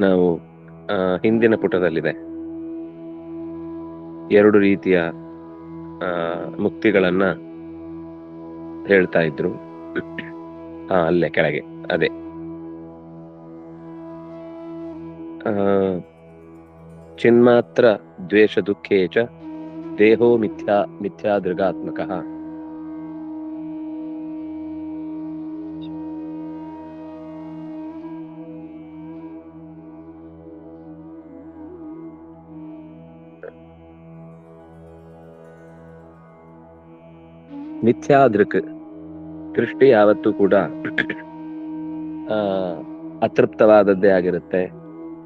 ನಾವು ಹಿಂದಿನ ಪುಟದಲ್ಲಿದೆ 2 ರೀತಿಯ ಮುಕ್ತಿಗಳನ್ನ ಹೇಳ್ತಾ ಇದ್ರು. ಅಲ್ಲೇ ಕೆಳಗೆ ಅದೇ ಚಿನ್ಮಾತ್ರ ದ್ವೇಷ ದುಃಖೇ ಚ ದೇಹೋ ಮಿಥ್ಯಾ ದೃಗಾತ್ಮಕಃ. ಮಿಥ್ಯಾದೃಕ್ ದೃಷ್ಟಿ ಯಾವತ್ತೂ ಕೂಡ ಅತೃಪ್ತವಾದದ್ದೇ ಆಗಿರುತ್ತೆ,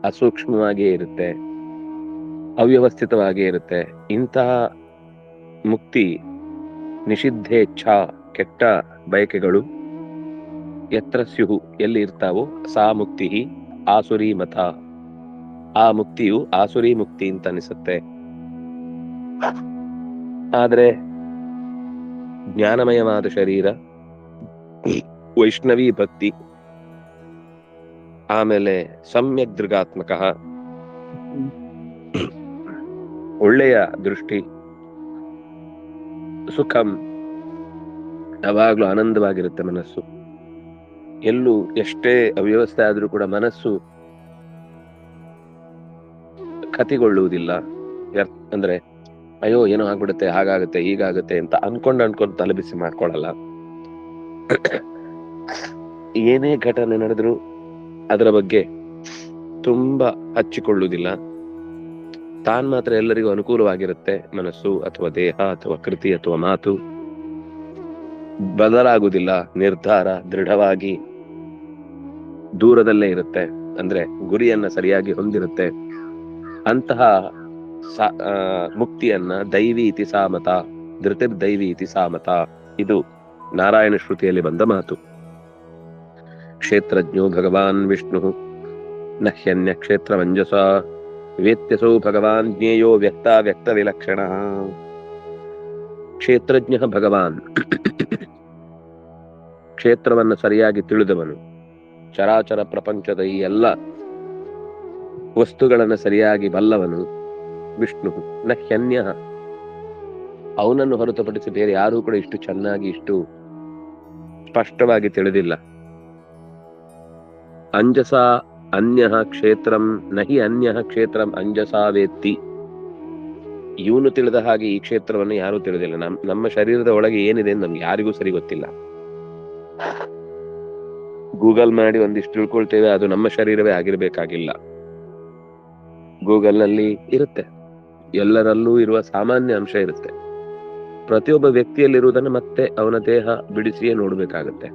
ಅಸೂಕ್ಷ್ಮವಾಗಿಯೇ ಇರುತ್ತೆ, ಅವ್ಯವಸ್ಥಿತವಾಗಿಯೇ ಇರುತ್ತೆ. ಇಂತಹ ಮುಕ್ತಿ ನಿಷಿದ್ಧೇಚ್ಛ ಕೆಟ್ಟ ಬಯಕೆಗಳು ಯತ್ರ ಸ್ಯುಹು ಎಲ್ಲಿ ಇರ್ತಾವೋ ಸಾ ಮುಕ್ತಿ ಆಸುರಿ ಮತ. ಆ ಮುಕ್ತಿಯು ಆಸುರಿ ಮುಕ್ತಿ ಅಂತ ಅನಿಸುತ್ತೆ. ಆದ್ರೆ ಜ್ಞಾನಮಯವಾದ ಶರೀರ, ವೈಷ್ಣವಿ ಭಕ್ತಿ, ಆಮೇಲೆ ಸಮ್ಯಕ್ ದೃಗಾತ್ಮಕ ಒಳ್ಳೆಯ ದೃಷ್ಟಿ, ಸುಖಂ ಯಾವಾಗ್ಲೂ ಆನಂದವಾಗಿರುತ್ತೆ ಮನಸ್ಸು. ಎಲ್ಲೂ ಎಷ್ಟೇ ಅವ್ಯವಸ್ಥೆ ಆದ್ರೂ ಕೂಡ ಮನಸ್ಸು ಕತಿಗೊಳ್ಳುವುದಿಲ್ಲ. ಅಂದ್ರೆ ಅಯ್ಯೋ ಏನೋ ಆಗ್ಬಿಡುತ್ತೆ, ಹಾಗಾಗುತ್ತೆ, ಹೀಗಾಗುತ್ತೆ ಅಂತ ಅನ್ಕೊಂಡು ತಲೆಬಿಸಿ ಮಾಡ್ಕೊಳ್ಳಲ್ಲ. ಏನೇ ಘಟನೆ ನಡೆದ್ರು ಅದರ ಬಗ್ಗೆ ತುಂಬಾ ಹಚ್ಚಿಕೊಳ್ಳುವುದಿಲ್ಲ. ತಾನ್ ಮಾತ್ರ ಎಲ್ಲರಿಗೂ ಅನುಕೂಲವಾಗಿರುತ್ತೆ ಮನಸ್ಸು ಅಥವಾ ದೇಹ ಅಥವಾ ಕೃತಿ ಅಥವಾ ಮಾತು. ಬದಲಾಗುವುದಿಲ್ಲ, ನಿರ್ಧಾರ ದೃಢವಾಗಿ ದೂರದಲ್ಲೇ ಇರುತ್ತೆ, ಅಂದ್ರೆ ಗುರಿಯನ್ನ ಸರಿಯಾಗಿ ಹೊಂದಿರುತ್ತೆ. ಅಂತಹ ಮುಕ್ತಿಯನ್ನ ದೈವಿ ಇತಿ ಸಾಮತ, ಧೃತಿರ್ದೈವಿ ಇತಿ ಸಾಮತ, ಇದು ನಾರಾಯಣ ಶ್ರುತಿಯಲ್ಲಿ ಬಂದ ಮಾತು. ಕ್ಷೇತ್ರಜ್ಞೋ ಭಗವಾನ್ ವಿಷ್ಣು ನಹ್ಯನ್ಯ ಕ್ಷೇತ್ರ ಮಂಜಸ ವೇತ್ಯಸೋ ಭಗವಾನ್ ಜ್ಞೇಯೋ ವ್ಯಕ್ತ ವಿಲಕ್ಷಣ. ಕ್ಷೇತ್ರಜ್ಞ ಭಗವಾನ್, ಕ್ಷೇತ್ರವನ್ನು ಸರಿಯಾಗಿ ತಿಳಿದವನು, ಚರಾಚರ ಪ್ರಪಂಚದ ಈ ಎಲ್ಲ ವಸ್ತುಗಳನ್ನು ಸರಿಯಾಗಿ ಬಲ್ಲವನು ವಿಷ್ಣು. ನಹ್ಯನ್ಯ, ಅವನನ್ನು ಹೊರತುಪಡಿಸಿ ಬೇರೆ ಯಾರೂ ಕೂಡ ಇಷ್ಟು ಚೆನ್ನಾಗಿ ಇಷ್ಟು ಸ್ಪಷ್ಟವಾಗಿ ತಿಳಿದಿಲ್ಲ. ಅಂಜಸ ಅನ್ಯ ಕ್ಷೇತ್ರಂ ನಹಿ ಅನ್ಯ ಕ್ಷೇತ್ರಂ ಅಂಜಸಾ ವೇತ್ತಿ. ಇವನು ತಿಳಿದ ಹಾಗೆ ಈ ಕ್ಷೇತ್ರವನ್ನು ಯಾರೂ ತಿಳಿದಿಲ್ಲ. ನಮ್ಮ ಶರೀರದ ಒಳಗೆ ಏನಿದೆ ನಮ್ಗೆ ಯಾರಿಗೂ ಸರಿ ಗೊತ್ತಿಲ್ಲ. ಗೂಗಲ್ ಮಾಡಿ ಒಂದಿಷ್ಟು ತಿಳ್ಕೊಳ್ತೇವೆ, ಅದು ನಮ್ಮ ಶರೀರವೇ ಆಗಿರ್ಬೇಕಾಗಿಲ್ಲ. ಗೂಗಲ್ ನಲ್ಲಿ ಇರುತ್ತೆ, ಎಲ್ಲರಲ್ಲೂ ಇರುವ ಸಾಮಾನ್ಯ ಅಂಶ ಇರುತ್ತೆ. ಪ್ರತಿಯೊಬ್ಬ ವ್ಯಕ್ತಿಯಲ್ಲಿರುವುದನ್ನು ಮತ್ತೆ ಅವನ ದೇಹ ಬಿಡಿಸಿಯೇ ನೋಡ್ಬೇಕಾಗತ್ತೆ.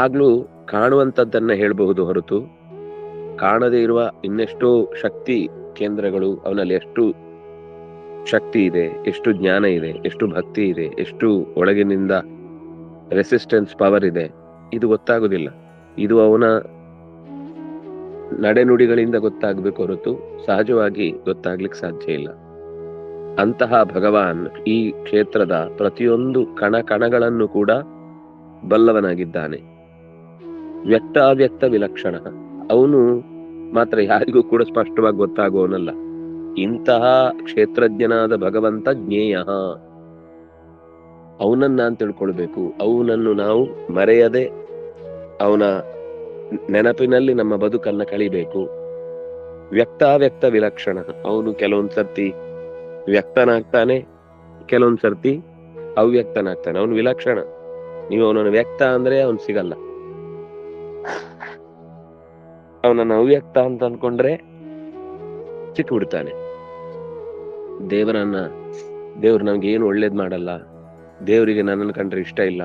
ಆಗ್ಲೂ ಕಾಣುವಂತದ್ದನ್ನ ಹೇಳಬಹುದು ಹೊರತು ಕಾಣದೇ ಇರುವ ಇನ್ನೆಷ್ಟೋ ಶಕ್ತಿ ಕೇಂದ್ರಗಳು, ಅವನಲ್ಲಿ ಎಷ್ಟು ಶಕ್ತಿ ಇದೆ, ಎಷ್ಟು ಜ್ಞಾನ ಇದೆ, ಎಷ್ಟು ಭಕ್ತಿ ಇದೆ, ಎಷ್ಟು ಒಳಗಿನಿಂದ ರೆಸಿಸ್ಟೆನ್ಸ್ ಪವರ್ ಇದೆ, ಇದು ಗೊತ್ತಾಗುದಿಲ್ಲ. ಇದು ಅವನ ನಡೆನುಡಿಗಳಿಂದ ಗೊತ್ತಾಗ್ಬೇಕು ಹೊರತು ಸಹಜವಾಗಿ ಗೊತ್ತಾಗ್ಲಿಕ್ಕೆ ಸಾಧ್ಯ ಇಲ್ಲ. ಅಂತಹ ಭಗವಾನ್ ಈ ಕ್ಷೇತ್ರದ ಪ್ರತಿಯೊಂದು ಕಣಗಳನ್ನು ಕೂಡ ಬಲ್ಲವನಾಗಿದ್ದಾನೆ. ವ್ಯಕ್ತ ವಿಲಕ್ಷಣ, ಅವನು ಮಾತ್ರ ಯಾರಿಗೂ ಕೂಡ ಸ್ಪಷ್ಟವಾಗಿ ಗೊತ್ತಾಗುವವನಲ್ಲ. ಇಂತಹ ಕ್ಷೇತ್ರಜ್ಞನಾದ ಭಗವಂತ ಜ್ಞೇಯ, ಅವನನ್ನ ನಾನು ತಿಳ್ಕೊಳ್ಬೇಕು. ಅವನನ್ನು ನಾವು ಮರೆಯದೆ ಅವನ ನೆನಪಿನಲ್ಲಿ ನಮ್ಮ ಬದುಕನ್ನ ಕಳಿಬೇಕು. ವ್ಯಕ್ತ ವಿಲಕ್ಷಣ, ಅವನು ಕೆಲವೊಂದ್ಸರ್ತಿ ವ್ಯಕ್ತನಾಗ್ತಾನೆ, ಕೆಲವೊಂದ್ಸರ್ತಿ ಅವ್ಯಕ್ತನಾಗ್ತಾನೆ. ಅವನು ವಿಲಕ್ಷಣ. ನೀವು ಅವನನ್ನು ವ್ಯಕ್ತ ಅಂದ್ರೆ ಅವನು ಸಿಗಲ್ಲ, ಅವನನ್ನು ಅವ್ಯಕ್ತ ಅಂತ ಅನ್ಕೊಂಡ್ರೆ ಸಿಕ್ಬಿಡ್ತಾನೆ. ದೇವ್ರು ನಮ್ಗೆ ಏನು ಒಳ್ಳೇದ್ ಮಾಡಲ್ಲ, ದೇವರಿಗೆ ನನ್ನನ್ನು ಕಂಡ್ರೆ ಇಷ್ಟ ಇಲ್ಲ,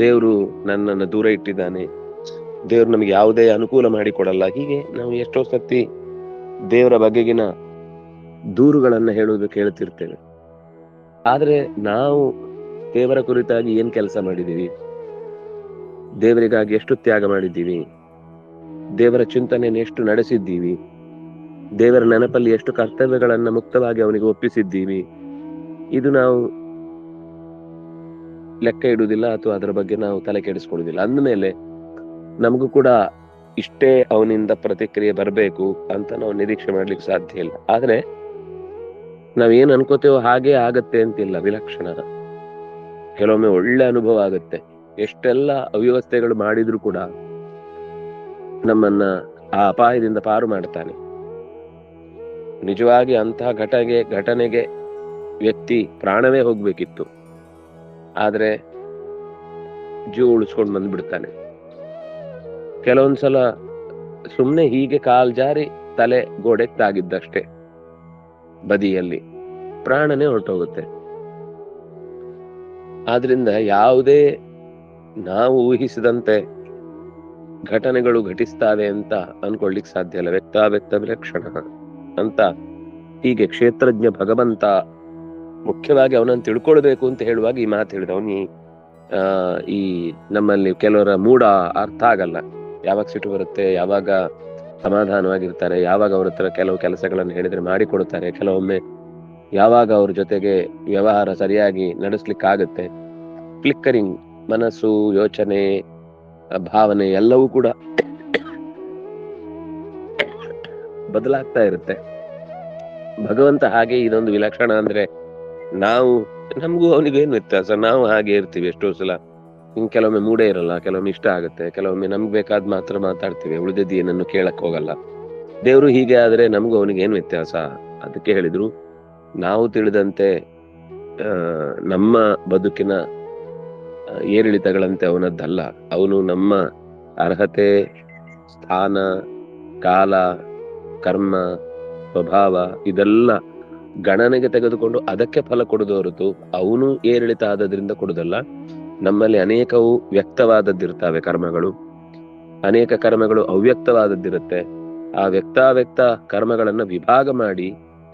ದೇವ್ರು ನನ್ನನ್ನು ದೂರ ಇಟ್ಟಿದ್ದಾನೆ, ದೇವ್ರು ನಮ್ಗೆ ಯಾವುದೇ ಅನುಕೂಲ ಮಾಡಿಕೊಡಲ್ಲ. ಹೀಗೆ ನಾವು ಎಷ್ಟೋ ಸತಿ ದೇವರ ಬಗೆಗಿನ ದೂರುಗಳನ್ನ ಹೇಳುವುದಕ್ಕೆ ಹೇಳ್ತಿರ್ತೇವೆ. ಆದ್ರೆ ನಾವು ದೇವರ ಕುರಿತಾಗಿ ಏನ್ ಕೆಲಸ ಮಾಡಿದೀವಿ, ದೇವರಿಗಾಗಿ ಎಷ್ಟು ತ್ಯಾಗ ಮಾಡಿದ್ದೀವಿ, ದೇವರ ಚಿಂತನೆಯನ್ನು ಎಷ್ಟು ನಡೆಸಿದ್ದೀವಿ, ದೇವರ ನೆನಪಲ್ಲಿ ಎಷ್ಟು ಕರ್ತವ್ಯಗಳನ್ನ ಮುಕ್ತವಾಗಿ ಅವನಿಗೆ ಒಪ್ಪಿಸಿದ್ದೀವಿ, ಇದು ನಾವು ಲೆಕ್ಕ ಇಡುವುದಿಲ್ಲ ಅಥವಾ ಅದರ ಬಗ್ಗೆ ನಾವು ತಲೆ ಕೆಡಿಸ್ಕೊಳ್ಳುವುದಿಲ್ಲ. ಅಂದಮೇಲೆ ನಮಗೂ ಕೂಡ ಇಷ್ಟೇ ಅವನಿಂದ ಪ್ರತಿಕ್ರಿಯೆ ಬರಬೇಕು ಅಂತ ನಾವು ನಿರೀಕ್ಷೆ ಮಾಡ್ಲಿಕ್ಕೆ ಸಾಧ್ಯ ಇಲ್ಲ. ಆದ್ರೆ ನಾವೇನ್ ಅನ್ಕೋತೇವೋ ಹಾಗೆ ಆಗತ್ತೆ ಅಂತಿಲ್ಲ. ವಿಲಕ್ಷಣ ಕೆಲವೊಮ್ಮೆ ಒಳ್ಳೆ ಅನುಭವ ಆಗುತ್ತೆ. ಎಷ್ಟೆಲ್ಲ ಅವ್ಯವಸ್ಥೆಗಳು ಮಾಡಿದ್ರು ಕೂಡ ನಮ್ಮನ್ನ ಆ ಅಪಾಯದಿಂದ ಪಾರು ಮಾಡ್ತಾನೆ. ನಿಜವಾಗಿ ಅಂತಹ ಘಟನೆಗೆ ವ್ಯಕ್ತಿ ಪ್ರಾಣವೇ ಹೋಗ್ಬೇಕಿತ್ತು, ಆದ್ರೆ ಜೀವ ಉಳಿಸ್ಕೊಂಡು ಬಂದ್ಬಿಡ್ತಾನೆ. ಕೆಲವೊಂದ್ಸಲ ಸುಮ್ನೆ ಹೀಗೆ ಕಾಲ್ ಜಾರಿ ತಲೆ ಗೋಡೆಗೆ ತಾಗಿದ್ದಷ್ಟೇ, ಬದಿಯಲ್ಲಿ ಪ್ರಾಣನೇ ಹೊರಟೋಗುತ್ತೆ. ಆದ್ರಿಂದ ಯಾವುದೇ ನಾವು ಊಹಿಸಿದಂತೆ ಘಟನೆಗಳು ಘಟಿಸ್ತಾವೆ ಅಂತ ಅನ್ಕೊಳ್ಲಿಕ್ಕೆ ಸಾಧ್ಯ ಇಲ್ಲ. ವ್ಯಕ್ತ ವಿಲಕ್ಷಣ ಅಂತ ಹೀಗೆ ಕ್ಷೇತ್ರಜ್ಞ ಭಗವಂತ ಮುಖ್ಯವಾಗಿ ಅವನನ್ನು ತಿಳ್ಕೊಳ್ಬೇಕು ಅಂತ ಹೇಳುವಾಗ ಈ ಮಾತು ಹೇಳಿದ. ಅವನಿ ಈ ನಮ್ಮಲ್ಲಿ ಕೆಲವರ ಮೂಡ ಅರ್ಥ ಆಗಲ್ಲ. ಯಾವಾಗ ಸಿಟ್ಟು ಬರುತ್ತೆ, ಯಾವಾಗ ಸಮಾಧಾನವಾಗಿರ್ತಾರೆ, ಯಾವಾಗ ಅವ್ರ ಹತ್ರ ಕೆಲವು ಕೆಲಸಗಳನ್ನು ಹೇಳಿದ್ರೆ ಮಾಡಿಕೊಡ್ತಾರೆ, ಕೆಲವೊಮ್ಮೆ ಯಾವಾಗ ಅವ್ರ ಜೊತೆಗೆ ವ್ಯವಹಾರ ಸರಿಯಾಗಿ ನಡೆಸ್ಲಿಕ್ಕಾಗತ್ತೆ. ಫ್ಲಿಕ್ಕರಿಂಗ್ ಮನಸ್ಸು, ಯೋಚನೆ, ಭಾವನೆ ಎಲ್ಲವೂ ಕೂಡ ಬದಲಾಗ್ತಾ ಇರುತ್ತೆ. ಭಗವಂತ ಹಾಗೆ ಇದೊಂದು ವಿಲಕ್ಷಣ. ಅಂದ್ರೆ ನಮಗೂ ಅವನಿಗೂ ಏನ್ ವ್ಯತ್ಯಾಸ? ನಾವು ಹಾಗೆ ಇರ್ತೀವಿ ಎಷ್ಟೋ ಸಲ. ಕೆಲವೊಮ್ಮೆ ಮೂಡೇ ಇರಲ್ಲ, ಕೆಲವೊಮ್ಮೆ ಇಷ್ಟ ಆಗುತ್ತೆ, ಕೆಲವೊಮ್ಮೆ ನಮ್ಗೆ ಬೇಕಾದ್ ಮಾತ್ರ ಮಾತಾಡ್ತೀವಿ, ಉಳಿದದ್ದು ಏನನ್ನು ಕೇಳಕ್ ಹೋಗಲ್ಲ. ದೇವ್ರು ಹೀಗೆ ಆದ್ರೆ ನಮಗೂ ಅವನಿಗೆ ಏನ್ ವ್ಯತ್ಯಾಸ? ಅದಕ್ಕೆ ಹೇಳಿದ್ರು, ನಾವು ತಿಳಿದಂತೆ ನಮ್ಮ ಬದುಕಿನ ಏರಿಳಿತಗಳಂತೆ ಅವನದ್ದಲ್ಲ. ಅವನು ನಮ್ಮ ಅರ್ಹತೆ, ಸ್ಥಾನ, ಕಾಲ, ಕರ್ಮ, ಸ್ವಭಾವ ಇದೆಲ್ಲ ಗಣನೆಗೆ ತೆಗೆದುಕೊಂಡು ಅದಕ್ಕೆ ಫಲ ಕೊಡುದು ಹೊರತು ಅವನು ಏರಿಳಿತ ಆದದ್ರಿಂದ ಕೊಡುದಲ್ಲ. ನಮ್ಮಲ್ಲಿ ಅನೇಕವು ವ್ಯಕ್ತವಾದದ್ದಿರ್ತವೆ ಕರ್ಮಗಳು, ಅನೇಕ ಕರ್ಮಗಳು ಅವ್ಯಕ್ತವಾದದ್ದಿರುತ್ತೆ. ಆ ವ್ಯಕ್ತ ಕರ್ಮಗಳನ್ನ ವಿಭಾಗ ಮಾಡಿ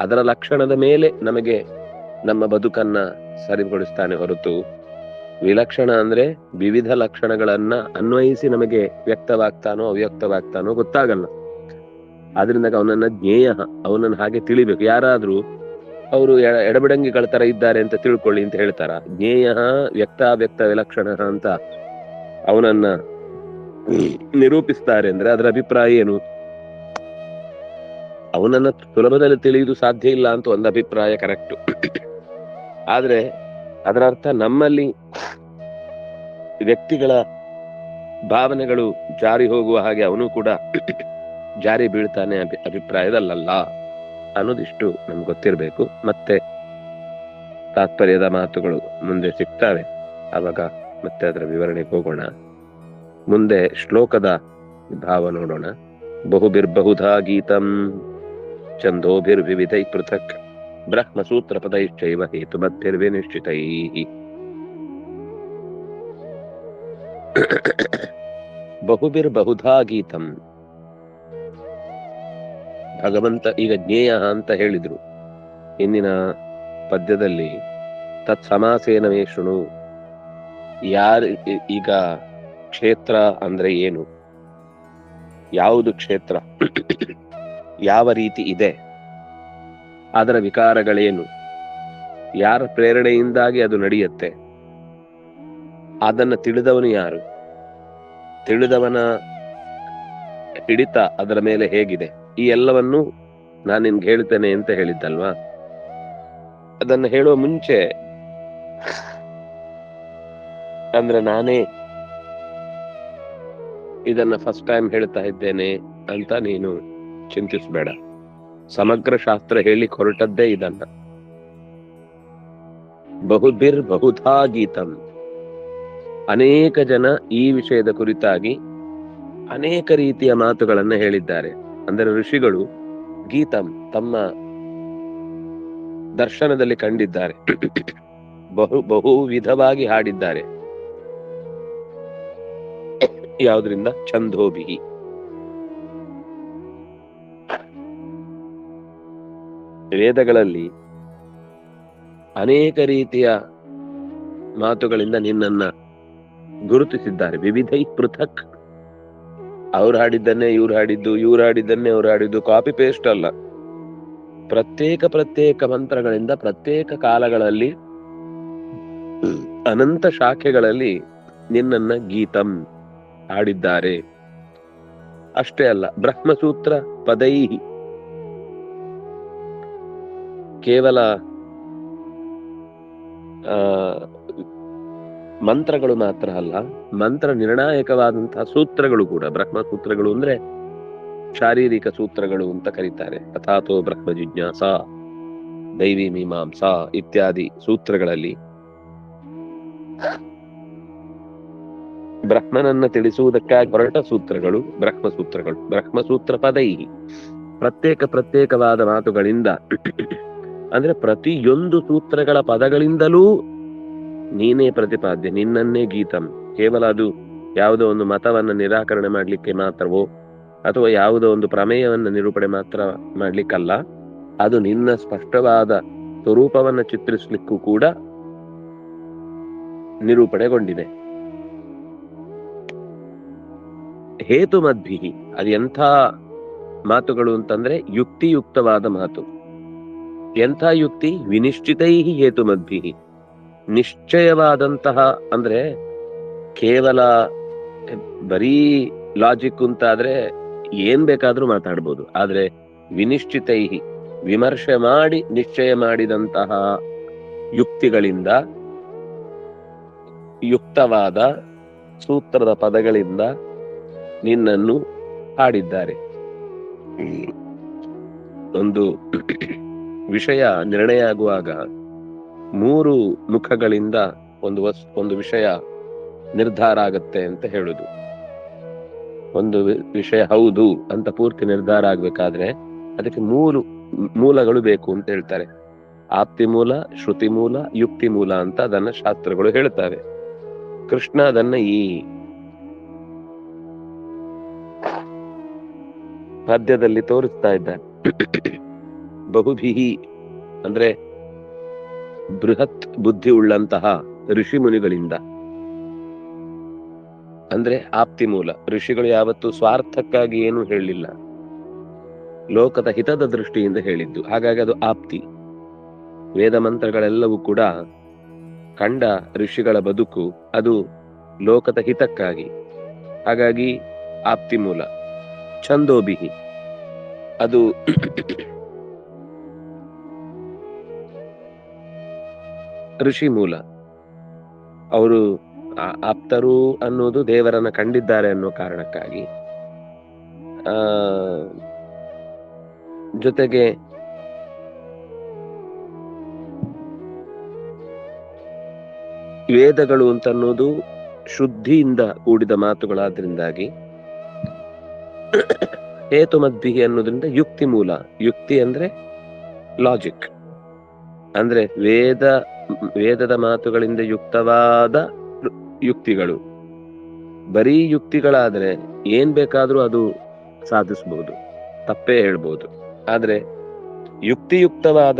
ಅದರ ಲಕ್ಷಣದ ಮೇಲೆ ನಮಗೆ ನಮ್ಮ ಬದುಕನ್ನ ಸರಿಪಡಿಸ್ತಾನೆ ಹೊರತು ವಿಲಕ್ಷಣ ಅಂದ್ರೆ ವಿವಿಧ ಲಕ್ಷಣಗಳನ್ನ ಅನ್ವಯಿಸಿ ನಮಗೆ ವ್ಯಕ್ತವಾಗ್ತಾನೋ ಅವ್ಯಕ್ತವಾಗ್ತಾನೋ ಗೊತ್ತಾಗಲ್ಲ. ಆದ್ರಿಂದ ಅವನನ್ನ ಜ್ಞೇಯ, ಅವನನ್ನ ಹಾಗೆ ತಿಳಿಬೇಕು. ಯಾರಾದ್ರೂ ಅವರು ಎಡಬಿಡಂಗಿಗಳ ತರ ಇದ್ದಾರೆ ಅಂತ ತಿಳ್ಕೊಳ್ಳಿ ಅಂತ ಹೇಳ್ತಾರ. ಜ್ಞೇಯ ವ್ಯಕ್ತ ವಿಲಕ್ಷಣ ಅಂತ ಅವನನ್ನ ನಿರೂಪಿಸ್ತಾರೆ ಅಂದ್ರೆ ಅದರ ಅಭಿಪ್ರಾಯ ಏನು? ಅವನನ್ನ ಸುಲಭದಲ್ಲಿ ತಿಳಿಯುವುದು ಸಾಧ್ಯ ಇಲ್ಲ ಅಂತ ಒಂದು ಅಭಿಪ್ರಾಯ ಕರೆಕ್ಟ್. ಆದ್ರೆ ಅದರ ಅರ್ಥ ನಮ್ಮಲ್ಲಿ ವ್ಯಕ್ತಿಗಳ ಭಾವನೆಗಳು ಜಾರಿ ಹೋಗುವ ಹಾಗೆ ಅವನು ಕೂಡ ಜಾರಿ ಬೀಳ್ತಾನೆ ಅಭಿಪ್ರಾಯದಲ್ಲ ಅನ್ನೋದಿಷ್ಟು ನಮ್ಗೆ ಗೊತ್ತಿರ್ಬೇಕು. ಮತ್ತೆ ತಾತ್ಪರ್ಯದ ಮಾತುಗಳು ಮುಂದೆ ಸಿಗ್ತವೆ, ಆವಾಗ ಮತ್ತೆ ಅದರ ವಿವರಣೆಗೆ ಹೋಗೋಣ. ಮುಂದೆ ಶ್ಲೋಕದ ಭಾವ ನೋಡೋಣ. ಬಹುಬಿರ್ಬಹುಧಾ ಗೀತಂ ಛಂದೋಭಿರ್ವಿವಿಧೈ ಪೃಥಕ್ ಬ್ರಹ್ಮಸೂತ್ರ ಪದೈಶ್ಚೈವ ಹೇತುಮದ್ಭಿರ್ವಿನಿಶ್ಚಿತೈಃ. ಬಹುಬಿರ್ಬಹುಧಾ ಗೀತಂ, ಭಗವಂತ ಈಗ ಜ್ಞೇಯ ಅಂತ ಹೇಳಿದ್ರು. ಇಂದಿನ ಪದ್ಯದಲ್ಲಿ ತತ್ ಸಮಾಸೇನವೇ ಶೃಣು. ಈಗ ಕ್ಷೇತ್ರ ಅಂದ್ರೆ ಏನು, ಯಾವುದು ಕ್ಷೇತ್ರ, ಯಾವ ರೀತಿ ಇದೆ, ಅದರ ವಿಕಾರಗಳೇನು, ಯಾರ ಪ್ರೇರಣೆಯಿಂದಾಗಿ ಅದು ನಡೆಯುತ್ತೆ, ಅದನ್ನ ತಿಳಿದವನು ಯಾರು, ತಿಳಿದವನ ಹಿಡಿತ ಅದರ ಮೇಲೆ ಹೇಗಿದೆ, ಈ ಎಲ್ಲವನ್ನು ನಾನು ನಿನ್ಗೆ ಹೇಳ್ತೇನೆ ಅಂತ ಹೇಳಿದ್ದಲ್ವಾ. ಅದನ್ನ ಹೇಳುವ ಮುಂಚೆ ಅಂದ್ರೆ ನಾನೇ ಇದನ್ನ ಫಸ್ಟ್ ಟೈಮ್ ಹೇಳ್ತಾ ಇದ್ದೇನೆ ಅಂತ ನೀನು ಚಿಂತಿಸ್ಬೇಡ. ಸಮಗ್ರ ಶಾಸ್ತ್ರ ಹೇಳಿ ಹೊರಟದ್ದೇ ಇದನ್ನ. ಬಹುಧಾ ಗೀತಂ, ಅನೇಕ ಜನ ಈ ವಿಷಯದ ಕುರಿತಾಗಿ ಅನೇಕ ರೀತಿಯ ಮಾತುಗಳನ್ನ ಹೇಳಿದ್ದಾರೆ. ಅಂದರೆ ಋಷಿಗಳು ಗೀತಂ ತಮ್ಮ ದರ್ಶನದಲ್ಲಿ ಕಂಡಿದ್ದಾರೆ, ಬಹು ವಿಧವಾಗಿ ಹಾಡಿದ್ದಾರೆ. ಯಾವುದರಿಂದ? ಛಂದೋಭಿಹಿ, ವೇದಗಳಲ್ಲಿ ಅನೇಕ ರೀತಿಯ ಮಾತುಗಳಿಂದ ನಿನ್ನನ್ನ ಗುರುತಿಸಿದ್ದಾರೆ. ವಿವಿಧೈ ಪೃಥಕ್, ಅವ್ರು ಹಾಡಿದ್ದನ್ನೇ ಇವ್ರು ಹಾಡಿದ್ದು, ಇವ್ರು ಹಾಡಿದ್ದನ್ನೇ ಅವ್ರು ಹಾಡಿದ್ದು, ಕಾಪಿ ಪೇಸ್ಟ್ ಅಲ್ಲ. ಪ್ರತ್ಯೇಕ ಮಂತ್ರಗಳಿಂದ ಪ್ರತ್ಯೇಕ ಕಾಲಗಳಲ್ಲಿ ಅನಂತ ಶಾಖೆಗಳಲ್ಲಿ ನಿನ್ನನ್ನ ಗೀತಂ ಹಾಡಿದ್ದಾರೆ. ಅಷ್ಟೇ ಅಲ್ಲ, ಬ್ರಹ್ಮಸೂತ್ರ ಪದೈಹಿ ಕೇವಲ ಆ ಮಂತ್ರಗಳು ಮಾತ್ರ ಅಲ್ಲ, ಮಂತ್ರ ನಿರ್ಣಾಯಕವಾದಂತಹ ಸೂತ್ರಗಳು ಕೂಡ. ಬ್ರಹ್ಮಸೂತ್ರಗಳು ಅಂದ್ರೆ ಶಾರೀರಿಕ ಸೂತ್ರಗಳು ಅಂತ ಕರೀತಾರೆ. ಅಥಾತೋ ಬ್ರಹ್ಮ ಜಿಜ್ಞಾಸ, ದೈವಿ ಮೀಮಾಂಸಾ ಇತ್ಯಾದಿ ಸೂತ್ರಗಳಲ್ಲಿ ಬ್ರಹ್ಮನನ್ನ ತಿಳಿಸುವುದಕ್ಕಾಗಿ ಹೊರಟ ಸೂತ್ರಗಳು ಬ್ರಹ್ಮಸೂತ್ರಗಳು. ಬ್ರಹ್ಮಸೂತ್ರ ಪದೈಹಿ ಪ್ರತ್ಯೇಕವಾದ ಮಾತುಗಳಿಂದ, ಅಂದ್ರೆ ಪ್ರತಿಯೊಂದು ಸೂತ್ರಗಳ ಪದಗಳಿಂದಲೂ ನೀನೇ ಪ್ರತಿಪಾದ್ಯ, ನಿನ್ನನ್ನೇ ಗೀತಂ. ಕೇವಲ ಅದು ಯಾವುದೋ ಒಂದು ಮತವನ್ನ ನಿರಾಕರಣೆ ಮಾಡ್ಲಿಕ್ಕೆ ಮಾತ್ರವೋ ಅಥವಾ ಯಾವುದೋ ಒಂದು ಪ್ರಮೇಯವನ್ನ ನಿರೂಪಣೆ ಮಾತ್ರ ಮಾಡ್ಲಿಕ್ಕಲ್ಲ, ಅದು ನಿನ್ನ ಸ್ಪಷ್ಟವಾದ ಸ್ವರೂಪವನ್ನ ಚಿತ್ರಿಸ್ಲಿಕ್ಕೂ ಕೂಡ ನಿರೂಪಣೆಗೊಂಡಿದೆ. ಹೇತು ಮದ್ಭಿಹಿ, ಅದು ಎಂಥ ಮಾತುಗಳು ಅಂತಂದ್ರೆ ಯುಕ್ತಿಯುಕ್ತವಾದ ಮಾತು. ಎಂಥ ಯುಕ್ತಿ? ವಿನಿಶ್ಚಿತೈಹಿ ಹೇತು ಮದ್ಭಿಹಿ, ನಿಶ್ಚಯವಾದಂತಹ, ಅಂದ್ರೆ ಕೇವಲ ಬರೀ ಲಾಜಿಕ್ ಅಂತಾದ್ರೆ ಏನ್ ಬೇಕಾದ್ರೂ ಮಾತಾಡ್ಬೋದು. ಆದ್ರೆ ವಿನಿಶ್ಚಿತೈಹಿ, ವಿಮರ್ಶೆ ಮಾಡಿ ನಿಶ್ಚಯ ಮಾಡಿದಂತಹ ಯುಕ್ತಿಗಳಿಂದ, ಯುಕ್ತವಾದ ಸೂತ್ರದ ಪದಗಳಿಂದ ನಿನ್ನನ್ನು ಹಾಡಿದ್ದಾರೆ. ಒಂದು ವಿಷಯ ನಿರ್ಣಯ ಆಗುವಾಗ 3 ಮುಖಗಳಿಂದ ಒಂದು ವಿಷಯ ನಿರ್ಧಾರ ಆಗತ್ತೆ ಅಂತ ಹೇಳುದು. ಒಂದು ವಿಷಯ ಹೌದು ಅಂತ ಪೂರ್ತಿ ನಿರ್ಧಾರ ಆಗ್ಬೇಕಾದ್ರೆ ಅದಕ್ಕೆ 3 ಮೂಲಗಳು ಬೇಕು ಅಂತ ಹೇಳ್ತಾರೆ. ಆಪ್ತಿ ಮೂಲ, ಶ್ರುತಿ ಮೂಲ, ಯುಕ್ತಿ ಮೂಲ ಅಂತ ಅದನ್ನ ಶಾಸ್ತ್ರಗಳು ಹೇಳ್ತವೆ. ಕೃಷ್ಣ ಅದನ್ನ ಈ ಪದ್ಯದಲ್ಲಿ ತೋರಿಸ್ತಾ ಇದ್ದಾನೆ. ಬಹುಭಿಹಿ ಅಂದ್ರೆ ಬೃಹತ್ ಬುದ್ಧಿ ಉಳ್ಳಂತಹ ಋಷಿ ಮುನಿಗಳಿಂದ, ಅಂದ್ರೆ ಆಪ್ತಿ ಮೂಲ. ಋಷಿಗಳು ಯಾವತ್ತೂ ಸ್ವಾರ್ಥಕ್ಕಾಗಿ ಏನು ಹೇಳಲಿಲ್ಲ, ಲೋಕದ ಹಿತದ ದೃಷ್ಟಿಯಿಂದ ಹೇಳಿದ್ದು. ಹಾಗಾಗಿ ಅದು ಆಪ್ತಿ. ವೇದ ಮಂತ್ರಗಳೆಲ್ಲವೂ ಕೂಡ ಕಂಡ ಋಷಿಗಳ ಬದುಕು ಅದು ಲೋಕದ ಹಿತಕ್ಕಾಗಿ. ಹಾಗಾಗಿ ಆಪ್ತಿ ಮೂಲ. ಛಂದೋಭಿಹಿ, ಅದು ಋಷಿ ಮೂಲ. ಅವರು ಆಪ್ತರು ಅನ್ನೋದು ದೇವರನ್ನ ಕಂಡಿದ್ದಾರೆ ಅನ್ನೋ ಕಾರಣಕ್ಕಾಗಿ. ಜೊತೆಗೆ ವೇದಗಳು ಅಂತ ಅನ್ನೋದು ಶುದ್ಧಿಯಿಂದ ಕೂಡಿದ ಮಾತುಗಳಾದ್ರಿಂದಾಗಿ ಹೇತು ಮದ್ಭಿಹಿ ಅನ್ನೋದ್ರಿಂದ ಯುಕ್ತಿ ಮೂಲ. ಯುಕ್ತಿ ಅಂದ್ರೆ ಲಾಜಿಕ್, ಅಂದ್ರೆ ವೇದದ ಮಾತುಗಳಿಂದ ಯುಕ್ತವಾದ ಯುಕ್ತಿಗಳು. ಬರೀ ಯುಕ್ತಿಗಳಾದ್ರೆ ಏನ್ ಬೇಕಾದ್ರೂ ಅದು ಸಾಧಿಸಬಹುದು, ತಪ್ಪೇ ಹೇಳ್ಬೋದು. ಆದ್ರೆ ಯುಕ್ತಿಯುಕ್ತವಾದ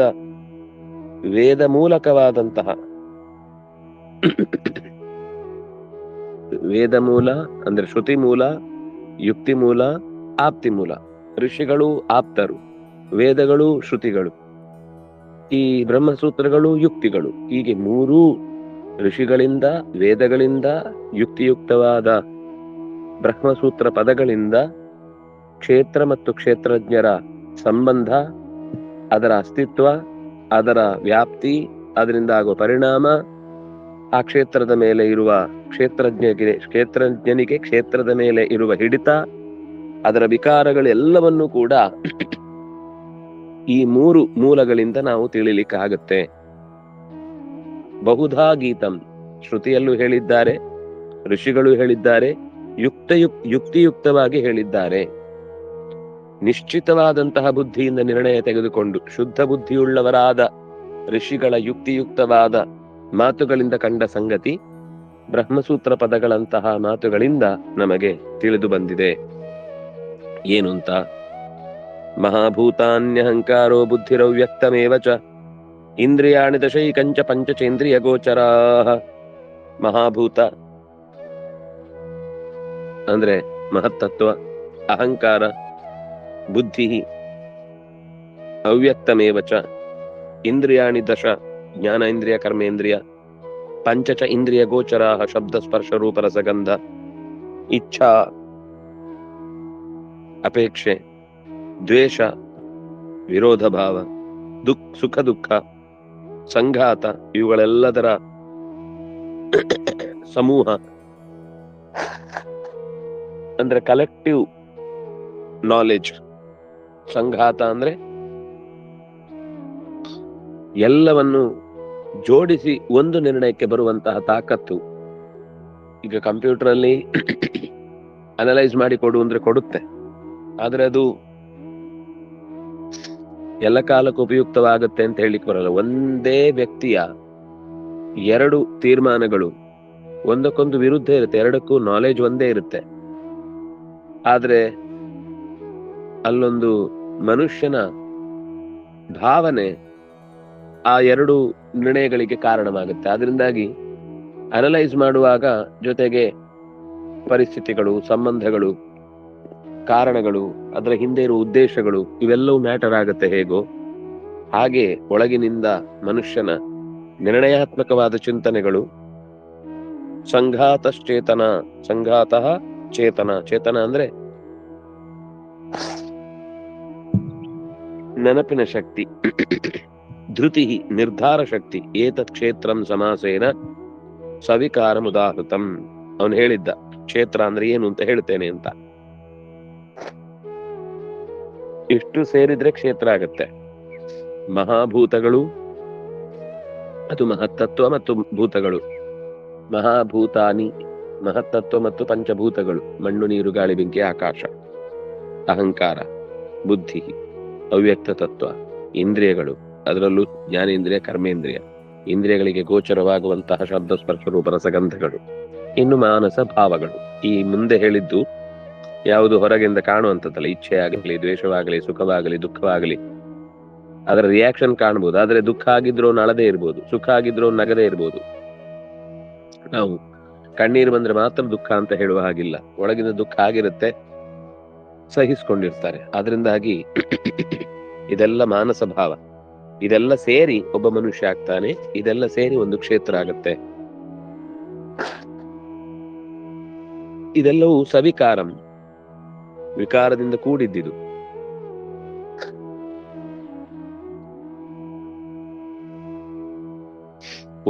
ವೇದ ಮೂಲಕವಾದಂತಹ ವೇದ ಮೂಲ ಅಂದ್ರೆ ಶ್ರುತಿ ಮೂಲ, ಯುಕ್ತಿ ಮೂಲ, ಆಪ್ತಿ ಮೂಲ. ಋಷಿಗಳು ಆಪ್ತರು, ವೇದಗಳು ಶ್ರುತಿಗಳು, ಈ ಬ್ರಹ್ಮಸೂತ್ರಗಳು ಯುಕ್ತಿಗಳು. ಹೀಗೆ 3 ಋಷಿಗಳಿಂದ, ವೇದಗಳಿಂದ, ಯುಕ್ತಿಯುಕ್ತವಾದ ಬ್ರಹ್ಮಸೂತ್ರ ಪದಗಳಿಂದ ಕ್ಷೇತ್ರ ಮತ್ತು ಕ್ಷೇತ್ರಜ್ಞರ ಸಂಬಂಧ, ಅದರ ಅಸ್ತಿತ್ವ, ಅದರ ವ್ಯಾಪ್ತಿ, ಅದರಿಂದ ಆಗುವ ಪರಿಣಾಮ, ಆ ಕ್ಷೇತ್ರದ ಮೇಲೆ ಇರುವ ಕ್ಷೇತ್ರಜ್ಞನಿಗೆ ಕ್ಷೇತ್ರದ ಮೇಲೆ ಇರುವ ಹಿಡಿತ, ಅದರ ವಿಕಾರಗಳೆಲ್ಲವನ್ನೂ ಕೂಡ ಈ 3 ಮೂಲಗಳಿಂದ ನಾವು ತಿಳಿಲಿಕ್ಕಾಗತ್ತೆ. ಬಹುಧಾ ಗೀತಂ, ಶ್ರುತಿಯಲ್ಲೂ ಹೇಳಿದ್ದಾರೆ, ಋಷಿಗಳು ಹೇಳಿದ್ದಾರೆ, ಯುಕ್ತಿಯುಕ್ತವಾಗಿ ಹೇಳಿದ್ದಾರೆ. ನಿಶ್ಚಿತವಾದಂತಹ ಬುದ್ಧಿಯಿಂದ ನಿರ್ಣಯ ತೆಗೆದುಕೊಂಡು ಶುದ್ಧ ಬುದ್ಧಿಯುಳ್ಳವರಾದ ಋಷಿಗಳ ಯುಕ್ತಿಯುಕ್ತವಾದ ಮಾತುಗಳಿಂದ ಕಂಡ ಸಂಗತಿ ಬ್ರಹ್ಮಸೂತ್ರ ಪದಗಳಂತಹ ಮಾತುಗಳಿಂದ ನಮಗೆ ತಿಳಿದು ಬಂದಿದೆ. ಏನು ಅಂತ? ಮಹಾಭೂತಾನ್ಯಹಂಕಾರೋ ಬುದ್ಧಿರವ್ಯಕ್ತಮೇವ ಚ ಇಂದ್ರಿಯಾಣಿ ದಶೈಕಂಚ ಪಂಚಚೇಂದ್ರಿಯ ಗೋಚರಾಃ. ಮಹಾಭೂತ ಅಂದ್ರೆ ಮಹತ್ತತ್ವ, ಅಹಂಕಾರ, ಬುದ್ಧಿ, ಅವ್ಯಕ್ತಮೇವ ಚ ಇಂದ್ರಿಯಾಣಿ ದಶ, ಜ್ಞಾನೇಂದ್ರಿಯ, ಕರ್ಮೇಂದ್ರಿಯ, ಪಂಚಚ ಇಂದ್ರಿಯ ಗೋಚರಾಃ ಶಬ್ದ ಸ್ಪರ್ಶ ರೂಪ ರಸಗಂಧ ಇಚ್ಛಾ. ಅಪೇಕ್ಷೆ, ದ್ವೇಷ, ವಿರೋಧ ಭಾವ, ಸುಖ ದುಃಖ, ಸಂಘಾತ, ಇವುಗಳೆಲ್ಲದರ ಸಮೂಹ ಅಂದ್ರೆ ಕಲೆಕ್ಟಿವ್ ನಾಲೆಜ್. ಸಂಘಾತ ಅಂದ್ರೆ ಎಲ್ಲವನ್ನು ಜೋಡಿಸಿ ಒಂದು ನಿರ್ಣಯಕ್ಕೆ ಬರುವಂತಹ ತಾಕತ್ತು. ಈಗ ಕಂಪ್ಯೂಟರ್ ಅಲ್ಲಿ ಅನಲೈಸ್ ಮಾಡಿ ಕೊಡು ಅಂದ್ರೆ ಕೊಡುತ್ತೆ, ಆದ್ರೆ ಅದು ಎಲ್ಲ ಕಾಲಕ್ಕೂ ಉಪಯುಕ್ತವಾಗುತ್ತೆ ಅಂತ ಹೇಳಿಕ್ ಬರಲ್ಲ. ಒಂದೇ ವ್ಯಕ್ತಿಯ ಎರಡು ತೀರ್ಮಾನಗಳು ಒಂದಕ್ಕೊಂದು ವಿರುದ್ಧ ಇರುತ್ತೆ, ಎರಡಕ್ಕೂ ನಾಲೆಜ್ ಒಂದೇ ಇರುತ್ತೆ. ಆದ್ರೆ ಅಲ್ಲೊಂದು ಮನುಷ್ಯನ ಭಾವನೆ ಆ ಎರಡು ನಿರ್ಣಯಗಳಿಗೆ ಕಾರಣವಾಗುತ್ತೆ. ಅದರಿಂದಾಗಿ ಅನಲೈಸ್ ಮಾಡುವಾಗ ಜೊತೆಗೆ ಪರಿಸ್ಥಿತಿಗಳು, ಸಂಬಂಧಗಳು, ಕಾರಣಗಳು, ಅದರ ಹಿಂದೆ ಇರುವ ಉದ್ದೇಶಗಳು ಇವೆಲ್ಲವೂ ಮ್ಯಾಟರ್ ಆಗುತ್ತೆ. ಹೇಗೋ ಹಾಗೆ ಒಳಗಿನಿಂದ ಮನುಷ್ಯನ ನಿರ್ಣಯಾತ್ಮಕವಾದ ಚಿಂತನೆಗಳು. ಸಂಘಾತಶ್ಚೇತನ, ಸಂಘಾತಃ ಚೇತನ. ಚೇತನ ಅಂದ್ರೆ ನೆನಪಿನ ಶಕ್ತಿ. ಧೃತಿ ನಿರ್ಧಾರ ಶಕ್ತಿ. ಏತತ್ ಕ್ಷೇತ್ರಂ ಸಮಾಸೇನ ಸವಿಕಾರಂ ಉದಾಹೃತಂ. ಅವನು ಹೇಳಿದ್ದ ಕ್ಷೇತ್ರ ಅಂದ್ರೆ ಏನು ಅಂತ ಹೇಳ್ತೇನೆ ಅಂತ. ಇಷ್ಟು ಸೇರಿದ್ರೆ ಕ್ಷೇತ್ರ ಆಗತ್ತೆ. ಮಹಾಭೂತಗಳು, ಅದು ಮಹತ್ತತ್ವ ಮತ್ತು ಭೂತಗಳು. ಮಹಾಭೂತಾನಿ, ಮಹತ್ತತ್ವ ಮತ್ತು ಪಂಚಭೂತಗಳು, ಮಣ್ಣು ನೀರು ಗಾಳಿ ಬೆಂಕಿ ಆಕಾಶ. ಅಹಂಕಾರ, ಬುದ್ಧಿ, ಅವ್ಯಕ್ತ ತತ್ವ, ಇಂದ್ರಿಯಗಳು, ಅದರಲ್ಲೂ ಜ್ಞಾನೇಂದ್ರಿಯ, ಕರ್ಮೇಂದ್ರಿಯ, ಇಂದ್ರಿಯಗಳಿಗೆ ಗೋಚರವಾಗುವಂತಹ ಶಬ್ದ ಸ್ಪರ್ಶ ರೂಪ ರಸಗಂಧಗಳು. ಇನ್ನು ಮಾನಸ ಭಾವಗಳು. ಈ ಮುಂದೆ ಹೇಳಿದ್ದು ಯಾವುದು ಹೊರಗಿಂದ ಕಾಣುವಂಥದ್ದಲ್ಲ. ಇಚ್ಛೆ ಆಗಲಿ, ದ್ವೇಷವಾಗಲಿ, ಸುಖವಾಗಲಿ, ದುಃಖವಾಗಲಿ, ಅದರ ರಿಯಾಕ್ಷನ್ ಕಾಣಬಹುದು. ಆದ್ರೆ ದುಃಖ ಆಗಿದ್ರೂ ನಳದೇ ಇರ್ಬೋದು, ಸುಖ ಆಗಿದ್ರೂ ನಗದೇ ಇರ್ಬೋದು. ನಾವು ಕಣ್ಣೀರು ಬಂದ್ರೆ ಮಾತ್ರ ದುಃಖ ಅಂತ ಹೇಳುವ ಹಾಗಿಲ್ಲ. ಒಳಗಿನ ದುಃಖ ಆಗಿರುತ್ತೆ, ಸಹಿಸ್ಕೊಂಡಿರ್ತಾರೆ. ಅದರಿಂದಾಗಿ ಇದೆಲ್ಲ ಮಾನಸ ಭಾವ. ಇದೆಲ್ಲ ಸೇರಿ ಒಬ್ಬ ಮನುಷ್ಯ ಆಗ್ತಾನೆ. ಇದೆಲ್ಲ ಸೇರಿ ಒಂದು ಕ್ಷೇತ್ರ ಆಗತ್ತೆ. ಇದೆಲ್ಲವೂ ಸವಿಕಾರಂ, ವಿಕಾರದಿಂದ ಕೂಡಿದ್ದಿದು.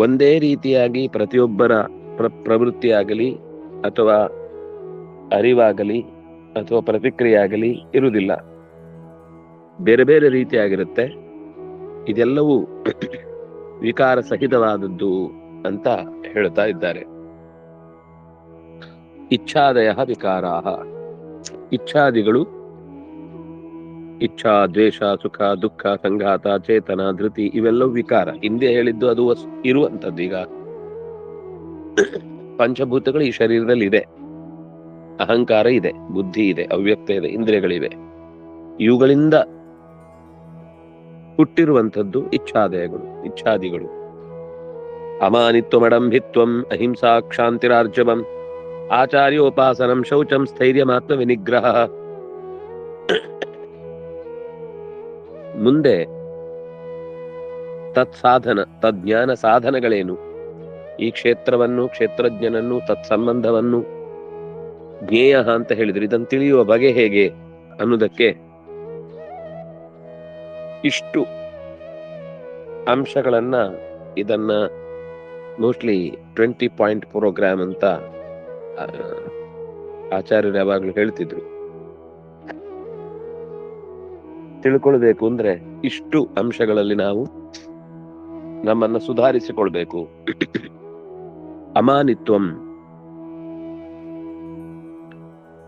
ಒಂದೇ ರೀತಿಯಾಗಿ ಪ್ರತಿಯೊಬ್ಬರ ಪ್ರವೃತ್ತಿಯಾಗಲಿ ಅಥವಾ ಅರಿವಾಗಲಿ ಅಥವಾ ಪ್ರತಿಕ್ರಿಯೆ ಆಗಲಿ ಇರುವುದಿಲ್ಲ, ಬೇರೆ ಬೇರೆ ರೀತಿಯಾಗಿರುತ್ತೆ. ಇದೆಲ್ಲವೂ ವಿಕಾರ ಸಹಿತವಾದದ್ದು ಅಂತ ಹೇಳ್ತಾ ಇದ್ದಾರೆ. ಇಚ್ಛಾದಯ ವಿಕಾರಾಹ. ಇಚ್ಛಾದಿಗಳು, ಇಚ್ಛಾ, ದ್ವೇಷ, ಸುಖ, ದುಃಖ, ಸಂಘಾತ, ಚೇತನ, ಧೃತಿ, ಇವೆಲ್ಲವೂ ವಿಕಾರ. ಹಿಂದೆ ಹೇಳಿದ್ದು ಅದು ಇರುವಂತದ್ದು. ಈಗ ಪಂಚಭೂತಗಳು ಈ ಶರೀರದಲ್ಲಿ ಇದೆ. ಅಹಂಕಾರ ಇದೆ, ಬುದ್ಧಿ ಇದೆ, ಅವ್ಯಕ್ತ ಇದೆ, ಇಂದ್ರಿಯಗಳಿವೆ. ಇವುಗಳಿಂದ ಹುಟ್ಟಿರುವಂಥದ್ದು ಇಚ್ಛಾದಯಗಳು, ಇಚ್ಛಾದಿಗಳು. ಅಮಾನಿತ್ವಮಡಂಭಿತ್ವಂ, ಅಹಿಂಸಾ, ಕ್ಷಾಂತಿರಾರ್ಜವಂ, ಆಚಾರ್ಯೋಪಾಸನಂ, ಶೌಚಂ, ಸ್ಥೈರ್ಯಮಾತ್ಮ ವಿನಿಗ್ರಹ. ಮುಂದೆ ತತ್ಸಾಧನ, ತಜ್ಞಾನ ಸಾಧನಗಳೇನು, ಈ ಕ್ಷೇತ್ರವನ್ನು, ಕ್ಷೇತ್ರಜ್ಞನನ್ನು, ತತ್ಸಂಬಂಧವನ್ನು ಜ್ಞೇಯ ಅಂತ ಹೇಳಿದ್ರು. ಇದನ್ನು ತಿಳಿಯುವ ಬಗೆ ಹೇಗೆ ಅನ್ನೋದಕ್ಕೆ ಇಷ್ಟು ಅಂಶಗಳನ್ನ, ಇದನ್ನ ಮೋಸ್ಟ್ಲಿ 20 ಪಾಯಿಂಟ್ ಪ್ರೋಗ್ರಾಮ್ ಅಂತ ಆಚಾರ್ಯರು ಯಾವಾಗಲೂ ಹೇಳ್ತಿದ್ರು. ತಿಳ್ಕೊಳ್ಬೇಕು ಅಂದ್ರೆ ಇಷ್ಟು ಅಂಶಗಳಲ್ಲಿ ನಾವು ನಮ್ಮನ್ನ ಸುಧಾರಿಸಿಕೊಳ್ಬೇಕು. ಅಮಾನಿತ್ವಂ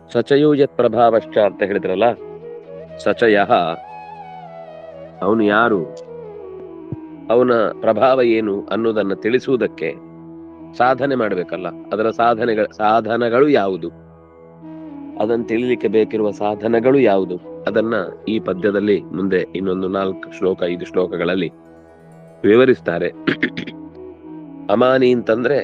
ಸಚಯೋ ಯತ್ ಪ್ರಭಾವಶ್ಚ ಅಂತ ಹೇಳಿದ್ರಲ್ಲ. ಸಚಯ, ಅವನು ಯಾರು, ಅವನ ಪ್ರಭಾವ ಏನು ಅನ್ನೋದನ್ನ ತಿಳಿಸುವುದಕ್ಕೆ ಸಾಧನೆ ಮಾಡಬೇಕಲ್ಲ. ಅದರ ಸಾಧನಗಳು ಯಾವುದು, ಅದನ್ನು ತಿಳಿಲಿಕ್ಕೆ ಬೇಕಿರುವ ಸಾಧನಗಳು ಯಾವುದು, ಅದನ್ನ ಈ ಪದ್ಯದಲ್ಲಿ ಮುಂದೆ ಇನ್ನೊಂದು 4 ಶ್ಲೋಕ 5 ಶ್ಲೋಕಗಳಲ್ಲಿ ವಿವರಿಸ್ತಾರೆ. ಅಮಾನಿ ಅಂತಂದ್ರೆ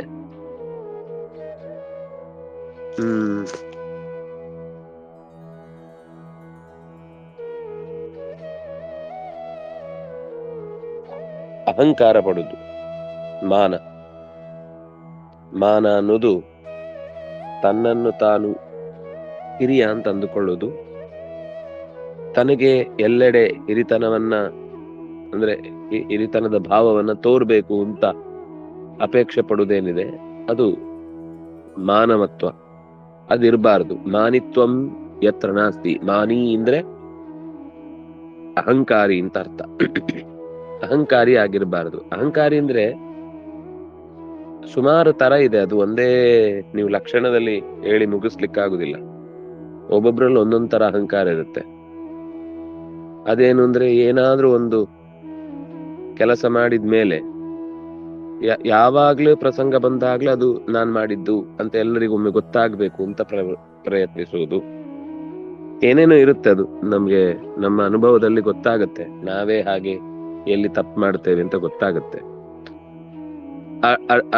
ಅಹಂಕಾರ ಪಡುದು. ಮಾನ, ಮಾನ ಅನ್ನೋದು ತನ್ನನ್ನು ತಾನು ಹಿರಿಯ ಅಂತ ಅಂದುಕೊಳ್ಳುವುದು, ತನಗೆ ಎಲ್ಲೆಡೆ ಹಿರಿತನವನ್ನ ಅಂದ್ರೆ ಹಿರಿತನದ ಭಾವವನ್ನ ತೋರ್ಬೇಕು ಅಂತ ಅಪೇಕ್ಷೆ ಪಡುವುದೇನಿದೆ ಅದು ಮಾನವತ್ವ. ಅದಿರಬಾರ್ದು. ಮಾನಿತ್ವಂ ಯತ್ರ ನಾಸ್ತಿ. ಮಾನಿ ಅಂದ್ರೆ ಅಹಂಕಾರಿ ಅಂತ ಅರ್ಥ. ಅಹಂಕಾರಿ ಆಗಿರಬಾರ್ದು. ಅಹಂಕಾರಿ ಅಂದ್ರೆ ಸುಮಾರು ತರ ಇದೆ, ಅದು ಒಂದೇ ನೀವು ಲಕ್ಷಣದಲ್ಲಿ ಹೇಳಿ ಮುಗಿಸ್ಲಿಕ್ಕಾಗುದಿಲ್ಲ. ಒಬ್ಬೊಬ್ರಲ್ಲಿ ಒಂದೊಂದ್ ತರ ಅಹಂಕಾರ ಇರುತ್ತೆ. ಅದೇನು ಅಂದ್ರೆ ಏನಾದ್ರೂ ಒಂದು ಕೆಲಸ ಮಾಡಿದ್ಮೇಲೆ ಯಾವಾಗ್ಲೂ ಪ್ರಸಂಗ ಬಂದಾಗ್ಲೂ ಅದು ನಾನ್ ಮಾಡಿದ್ದು ಅಂತ ಎಲ್ಲರಿಗೊಮ್ಮೆ ಗೊತ್ತಾಗ್ಬೇಕು ಅಂತ ಪ್ರಯತ್ನಿಸುವುದು. ಏನೇನೋ ಇರುತ್ತೆ, ಅದು ನಮ್ಗೆ ನಮ್ಮ ಅನುಭವದಲ್ಲಿ ಗೊತ್ತಾಗತ್ತೆ. ನಾವೇ ಹಾಗೆ ಎಲ್ಲಿ ತಪ್ಪು ಮಾಡ್ತೇವೆ ಅಂತ ಗೊತ್ತಾಗತ್ತೆ.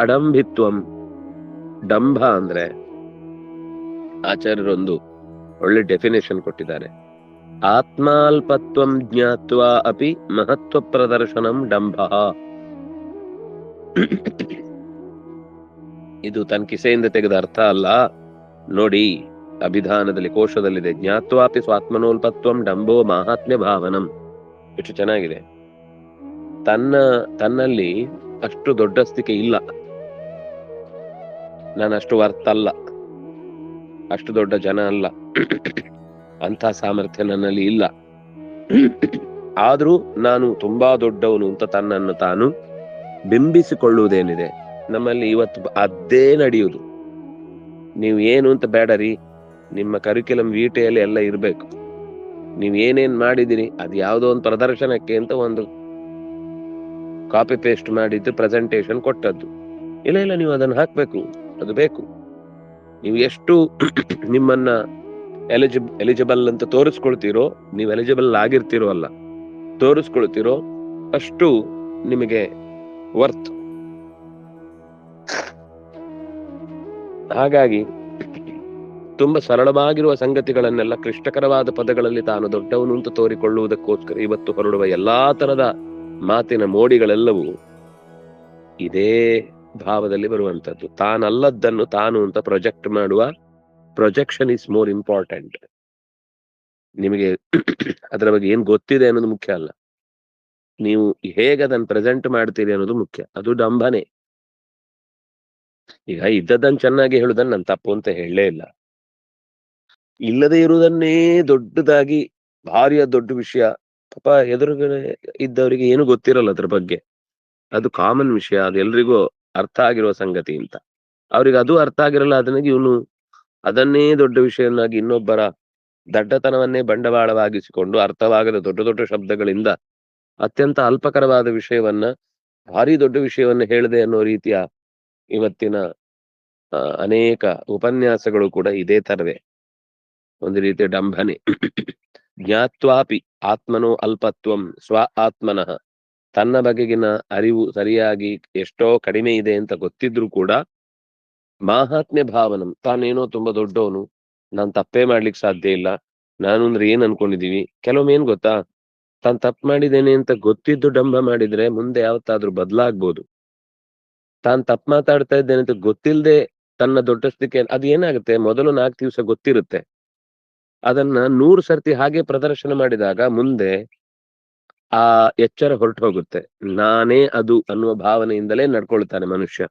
ಅಡಂಭಿತ್ವಂ, ಡಂಭ ಅಂದ್ರೆ ಆಚಾರ್ಯರೊಂದು ಒಳ್ಳೆ ಡೆಫಿನೇಷನ್ ಕೊಟ್ಟಿದ್ದಾರೆ. ಆತ್ಮಾಲ್ಪತ್ವಂ ಜ್ಞಾತ್ವಾ ಅಪಿ ಮಹತ್ವ ಪ್ರದರ್ಶನಂ ಡಂಭ. ಇದು ತನ್ನ ಕಿಸೆಯಿಂದ ತೆಗೆದ ಅರ್ಥ ಅಲ್ಲ. ನೋಡಿ, ಅಭಿಧಾನದಲ್ಲಿ ಕೋಶದಲ್ಲಿದೆ. ಜ್ಞಾತ್ವಾಪಿ ಸ್ವಾತ್ಮನೋಲ್ಪತ್ವಂ ಡಂಭೋ ಮಾಹಾತ್ಮ್ಯ ಭಾವನಂ. ಎಷ್ಟು ಚೆನ್ನಾಗಿದೆ. ತನ್ನಲ್ಲಿ ಅಷ್ಟು ದೊಡ್ಡಸ್ತಿಕೆ ಇಲ್ಲ, ನಾನು ಅಷ್ಟು ವರ್ತ್ ಅಲ್ಲ, ಅಷ್ಟು ದೊಡ್ಡ ಜನ ಅಲ್ಲ, ಅಂತ ಸಾಮರ್ಥ್ಯ ನನ್ನಲ್ಲಿ ಇಲ್ಲ, ಆದ್ರೂ ನಾನು ತುಂಬಾ ದೊಡ್ಡವನು ಅಂತ ತನ್ನನ್ನು ತಾನು ಬಿಂಬಿಸಿಕೊಳ್ಳುವುದೇನಿದೆ ನಮ್ಮಲ್ಲಿ ಇವತ್ತು ಅದೇ ನಡೆಯುವುದು. ನೀವು ಏನು ಅಂತ ಬೇಡರಿ, ನಿಮ್ಮ ಕರಿಕ್ಯುಲಮ್ ವಿಟಿಯಲ್ಲಿ ಎಲ್ಲ ಇರ್ಬೇಕು. ನೀವ್ ಏನೇನ್ ಮಾಡಿದಿರಿ ಅದು ಯಾವ್ದೋ ಒಂದು ಪ್ರದರ್ಶನಕ್ಕೆ ಅಂತ ಒಂದು ಕಾಪಿ ಪೇಸ್ಟ್ ಮಾಡಿದ್ದು ಪ್ರೆಸೆಂಟೇಶನ್ ಕೊಟ್ಟದ್ದು. ಇಲ್ಲ, ನೀವು ಅದನ್ನ ಹಾಕ್ಬೇಕು, ಅದು ಬೇಕು. ನೀವು ಎಷ್ಟು ನಿಮ್ಮನ್ನ ಎಲಿಜಿಬಲ್ ಅಂತ ತೋರಿಸ್ಕೊಳ್ತೀರೋ, ನೀವು ಎಲಿಜಿಬಲ್ ಆಗಿರ್ತೀರೋ ಅಲ್ಲ, ತೋರಿಸ್ಕೊಳ್ತೀರೋ ಅಷ್ಟು ನಿಮಗೆ ವರ್ತ್. ಹಾಗಾಗಿ ತುಂಬಾ ಸರಳವಾಗಿರುವ ಸಂಗತಿಗಳನ್ನೆಲ್ಲ ಕ್ಲಿಷ್ಟಕರವಾದ ಪದಗಳಲ್ಲಿ ತಾನು ದೊಡ್ಡವನು ಅಂತ ತೋರಿಕೊಳ್ಳುವುದಕ್ಕೋಸ್ಕರ ಇವತ್ತು ಹೊರಡುವ ಎಲ್ಲಾ ತರದ ಮಾತಿನ ಮೋಡಿಗಳೆಲ್ಲವೂ ಇದೇ ಭಾವದಲ್ಲಿ ಬರುವಂತದ್ದು. ತಾನಲ್ಲದ್ದನ್ನು ತಾನು ಅಂತ ಪ್ರೊಜೆಕ್ಟ್ ಮಾಡುವ ಪ್ರೊಜೆಕ್ಷನ್ ಇಸ್ ಮೋರ್ ಇಂಪಾರ್ಟೆಂಟ್. ನಿಮಗೆ ಅದರ ಬಗ್ಗೆ ಏನ್ ಗೊತ್ತಿದೆ ಅನ್ನೋದು ಮುಖ್ಯ ಅಲ್ಲ, ನೀವು ಹೇಗೆ ಅದನ್ನು ಪ್ರೆಸೆಂಟ್ ಮಾಡ್ತೀರಿ ಅನ್ನೋದು ಮುಖ್ಯ. ಅದು ಡಂಬನೆ. ಈಗ ಇದ್ದದನ್ನು ಚೆನ್ನಾಗಿ ಹೇಳುದನ್ನ ನಾನು ತಪ್ಪು ಅಂತ ಹೇಳಲೇ ಇಲ್ಲ. ಇಲ್ಲದೆ ಇರುವುದನ್ನೇ ದೊಡ್ಡದಾಗಿ ಭಾರಿಯ ದೊಡ್ಡ ವಿಷಯ, ಪಾಪ ಎದುರುಗಡೆ ಇದ್ದವರಿಗೆ ಏನು ಗೊತ್ತಿರಲ್ಲ ಅದ್ರ ಬಗ್ಗೆ, ಅದು ಕಾಮನ್ ವಿಷಯ, ಅದು ಎಲ್ರಿಗೂ ಅರ್ಥ ಆಗಿರುವ ಸಂಗತಿ ಅಂತ. ಅವ್ರಿಗೆ ಅದು ಅರ್ಥ ಆಗಿರಲ್ಲ, ಅದನ್ನಾಗಿ ಇವನು ಅದನ್ನೇ ದೊಡ್ಡ ವಿಷಯನಾಗಿ ಇನ್ನೊಬ್ಬರ ದಡ್ಡತನವನ್ನೇ ಬಂಡವಾಳವಾಗಿಸಿಕೊಂಡು ಅರ್ಥವಾಗದ ದೊಡ್ಡ ದೊಡ್ಡ ಶಬ್ದಗಳಿಂದ ಅತ್ಯಂತ ಅಲ್ಪಕರವಾದ ವಿಷಯವನ್ನ ಭಾರಿ ದೊಡ್ಡ ವಿಷಯವನ್ನ ಹೇಳಿದೆ ಅನ್ನೋ ರೀತಿಯ ಇವತ್ತಿನ ಅನೇಕ ಉಪನ್ಯಾಸಗಳು ಕೂಡ ಇದೇ ತರವೇ, ಒಂದು ರೀತಿಯ ಡಂಭನೆ. ಜ್ಞಾತ್ವಾಪಿ ಆತ್ಮನೋ ಅಲ್ಪತ್ವಂ ಸ್ವ ಆತ್ಮನಃ. ತನ್ನ ಬಗೆಗಿನ ಅರಿವು ಸರಿಯಾಗಿ ಎಷ್ಟೋ ಕಡಿಮೆ ಇದೆ ಅಂತ ಗೊತ್ತಿದ್ರು ಕೂಡ ಮಾಹಾತ್ಮ್ಯ ಭಾವನಂ, ತಾನೇನೋ ತುಂಬಾ ದೊಡ್ಡವನು, ನಾನ್ ತಪ್ಪೇ ಮಾಡ್ಲಿಕ್ಕೆ ಸಾಧ್ಯ ಇಲ್ಲ, ನಾನು ಅಂದ್ರೆ ಏನ್ ಅನ್ಕೊಂಡಿದೀವಿ. ಕೆಲವೊಮ್ಮೆ ಏನ್ ಗೊತ್ತಾ, ತಾನ್ ತಪ್ಪು ಮಾಡಿದ್ದೇನೆ ಅಂತ ಗೊತ್ತಿದ್ದು ಡಂಬ ಮಾಡಿದ್ರೆ ಮುಂದೆ ಯಾವತ್ತಾದ್ರೂ ಬದಲಾಗ್ಬೋದು. ತಾನ್ ತಪ್ಪು ಮಾತಾಡ್ತಾ ಇದ್ದೇನೆ ಅಂತ ಗೊತ್ತಿಲ್ಲದೆ ತನ್ನ ದೊಡ್ಡಸ್ತಿಕೆ, ಅದು ಏನಾಗುತ್ತೆ, ಮೊದಲು 4 ದಿವಸ ಗೊತ್ತಿರುತ್ತೆ, ಅದನ್ನ 100 ಸರ್ತಿ ಹಾಗೆ ಪ್ರದರ್ಶನ ಮಾಡಿದಾಗ ಮುಂದೆ ಆ ಎಚ್ಚರ ಹೊರಟು ಹೋಗುತ್ತೆ. ನಾನೇ ಅದು ಅನ್ನುವ ಭಾವನೆಯಿಂದಲೇ ನಡ್ಕೊಳ್ತಾನೆ ಮನುಷ್ಯ.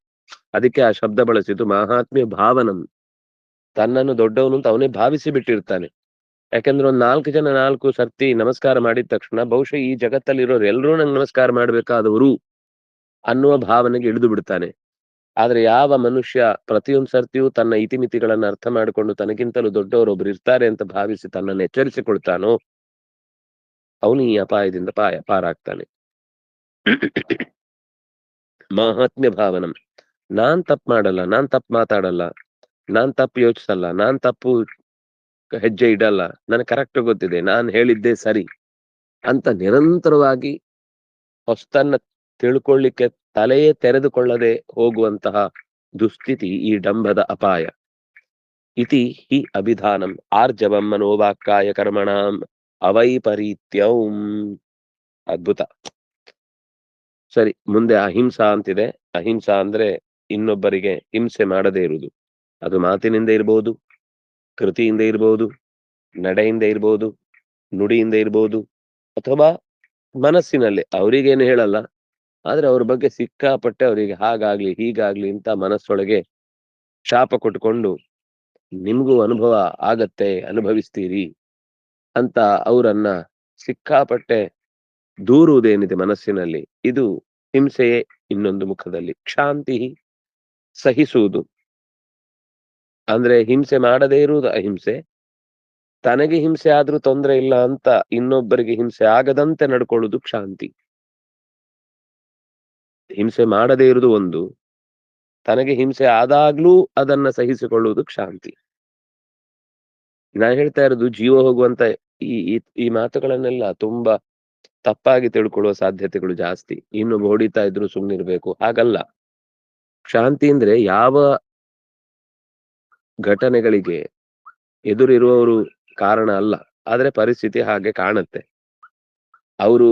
ಅದಕ್ಕೆ ಆ ಶಬ್ದ ಬಳಸಿದ್ದು ಮಾಹಾತ್ಮ್ಯ ಭಾವನಂ. ತನ್ನನ್ನು ದೊಡ್ಡವನು ಅಂತ ಅವನೇ ಭಾವಿಸಿ ಬಿಟ್ಟಿರ್ತಾನೆ. ಯಾಕಂದ್ರೆ ಒಂದ್ 4 ಜನ 4 ಸರ್ತಿ ನಮಸ್ಕಾರ ಮಾಡಿದ ತಕ್ಷಣ ಬಹುಶಃ ಈ ಜಗತ್ತಲ್ಲಿರೋರು ಎಲ್ಲರೂ ನಂಗೆ ನಮಸ್ಕಾರ ಮಾಡ್ಬೇಕಾದವರು ಅನ್ನುವ ಭಾವನೆಗೆ ಇಳಿದು ಬಿಡ್ತಾನೆ. ಆದ್ರೆ ಯಾವ ಮನುಷ್ಯ ಪ್ರತಿಯೊಂದು ಸರ್ತಿಯೂ ತನ್ನ ಇತಿಮಿತಿಗಳನ್ನ ಅರ್ಥ ಮಾಡಿಕೊಂಡು ತನಗಿಂತಲೂ ದೊಡ್ಡವರೊಬ್ರು ಇರ್ತಾರೆ ಅಂತ ಭಾವಿಸಿ ತನ್ನನ್ನು ಎಚ್ಚರಿಸಿಕೊಳ್ತಾನೋ ಅವನು ಈ ಅಪಾಯದಿಂದ ಪಾರಾಗ್ತಾನೆ. ಮಾಹಾತ್ಮ್ಯ ಭಾವನಂ. ನಾನ್ ತಪ್ಪು ಮಾಡಲ್ಲ, ನಾನ್ ತಪ್ಪು ಮಾತಾಡಲ್ಲ, ನಾನ್ ತಪ್ಪು ಯೋಚಿಸಲ್ಲ, ನಾನ್ ತಪ್ಪು ಹೆಜ್ಜೆ ಇಡಲ್ಲ, ನನಗೆ ಕರೆಕ್ಟ್ ಗೊತ್ತಿದೆ, ನಾನ್ ಹೇಳಿದ್ದೇ ಸರಿ ಅಂತ ನಿರಂತರವಾಗಿ ಹೊಸ್ತನ್ನ ತಿಳ್ಕೊಳ್ಳಿಕ್ಕೆ ತಲೆಯೇ ತೆರೆದುಕೊಳ್ಳದೆ ಹೋಗುವಂತಹ ದುಸ್ಥಿತಿ ಈ ಡಂಭದ ಅಪಾಯ. ಇತಿ ಹಿ ಅಭಿಧಾನಂ ಆರ್ಜವಂ ಮನೋವಾಕ್ಕಾಯ ಕರ್ಮಣಾಂ ಅವೈಪರೀತ್ಯಂ. ಅದ್ಭುತ. ಸರಿ, ಮುಂದೆ ಅಹಿಂಸಾ ಅಂತಿದೆ. ಅಹಿಂಸಾ ಅಂದ್ರೆ ಇನ್ನೊಬ್ಬರಿಗೆ ಹಿಂಸೆ ಮಾಡದೇ ಇರುವುದು. ಅದು ಮಾತಿನಿಂದ ಇರ್ಬೋದು, ಕೃತಿಯಿಂದ ಇರ್ಬೋದು, ನಡೆಯಿಂದ ಇರ್ಬೋದು, ನುಡಿಯಿಂದ ಇರ್ಬೋದು ಅಥವಾ ಮನಸ್ಸಿನಲ್ಲಿ ಅವರಿಗೇನು ಹೇಳಲ್ಲ. ಆದ್ರೆ ಅವ್ರ ಬಗ್ಗೆ ಸಿಕ್ಕಾಪಟ್ಟೆ ಅವರಿಗೆ ಹಾಗಾಗ್ಲಿ ಹೀಗಾಗ್ಲಿ ಅಂತ ಮನಸ್ಸೊಳಗೆ ಶಾಪ ಕೊಟ್ಕೊಂಡು ನಿಮ್ಗೂ ಅನುಭವ ಆಗತ್ತೆ, ಅನುಭವಿಸ್ತೀರಿ ಅಂತ ಅವರನ್ನ ಸಿಕ್ಕಾಪಟ್ಟೆ ದೂರುವುದೇನಿದೆ ಮನಸ್ಸಿನಲ್ಲಿ, ಇದು ಹಿಂಸೆಯೇ ಇನ್ನೊಂದು ಮುಖದಲ್ಲಿ. ಕ್ಷಾಂತಿ ಸಹಿಸುವುದು ಅಂದ್ರೆ ಹಿಂಸೆ ಮಾಡದೇ ಇರುವುದು ಅಹಿಂಸೆ. ತನಗೆ ಹಿಂಸೆ ಆದ್ರೂ ತೊಂದ್ರೆ ಇಲ್ಲ ಅಂತ ಇನ್ನೊಬ್ಬರಿಗೆ ಹಿಂಸೆ ಆಗದಂತೆ ನಡ್ಕೊಳ್ಳುವುದು ಕ್ಷಾಂತಿ. ಹಿಂಸೆ ಮಾಡದೇ ಇರುವುದು ಒಂದು, ತನಗೆ ಹಿಂಸೆ ಆದಾಗ್ಲೂ ಅದನ್ನ ಸಹಿಸಿಕೊಳ್ಳುವುದು ಕ್ಷಾಂತಿ. ನಾ ಹೇಳ್ತಾ ಇರೋದು ಜೀವ ಹೋಗುವಂತ ಈ ಈ ಈ ಮಾತುಗಳನ್ನೆಲ್ಲ ತುಂಬಾ ತಪ್ಪಾಗಿ ತಿಳ್ಕೊಳ್ಳುವ ಸಾಧ್ಯತೆಗಳು ಜಾಸ್ತಿ. ಇನ್ನೊಬ್ಬ ಹೊಡಿತಾ ಇದ್ರು ಸುಮ್ನಿರ್ಬೇಕು, ಹಾಗಲ್ಲ. ಶಾಂತಿ ಅಂದ್ರೆ ಯಾವ ಘಟನೆಗಳಿಗೆ ಎದುರಿರುವವರು ಕಾರಣ ಅಲ್ಲ, ಆದ್ರೆ ಪರಿಸ್ಥಿತಿ ಹಾಗೆ ಕಾಣುತ್ತೆ. ಅವರು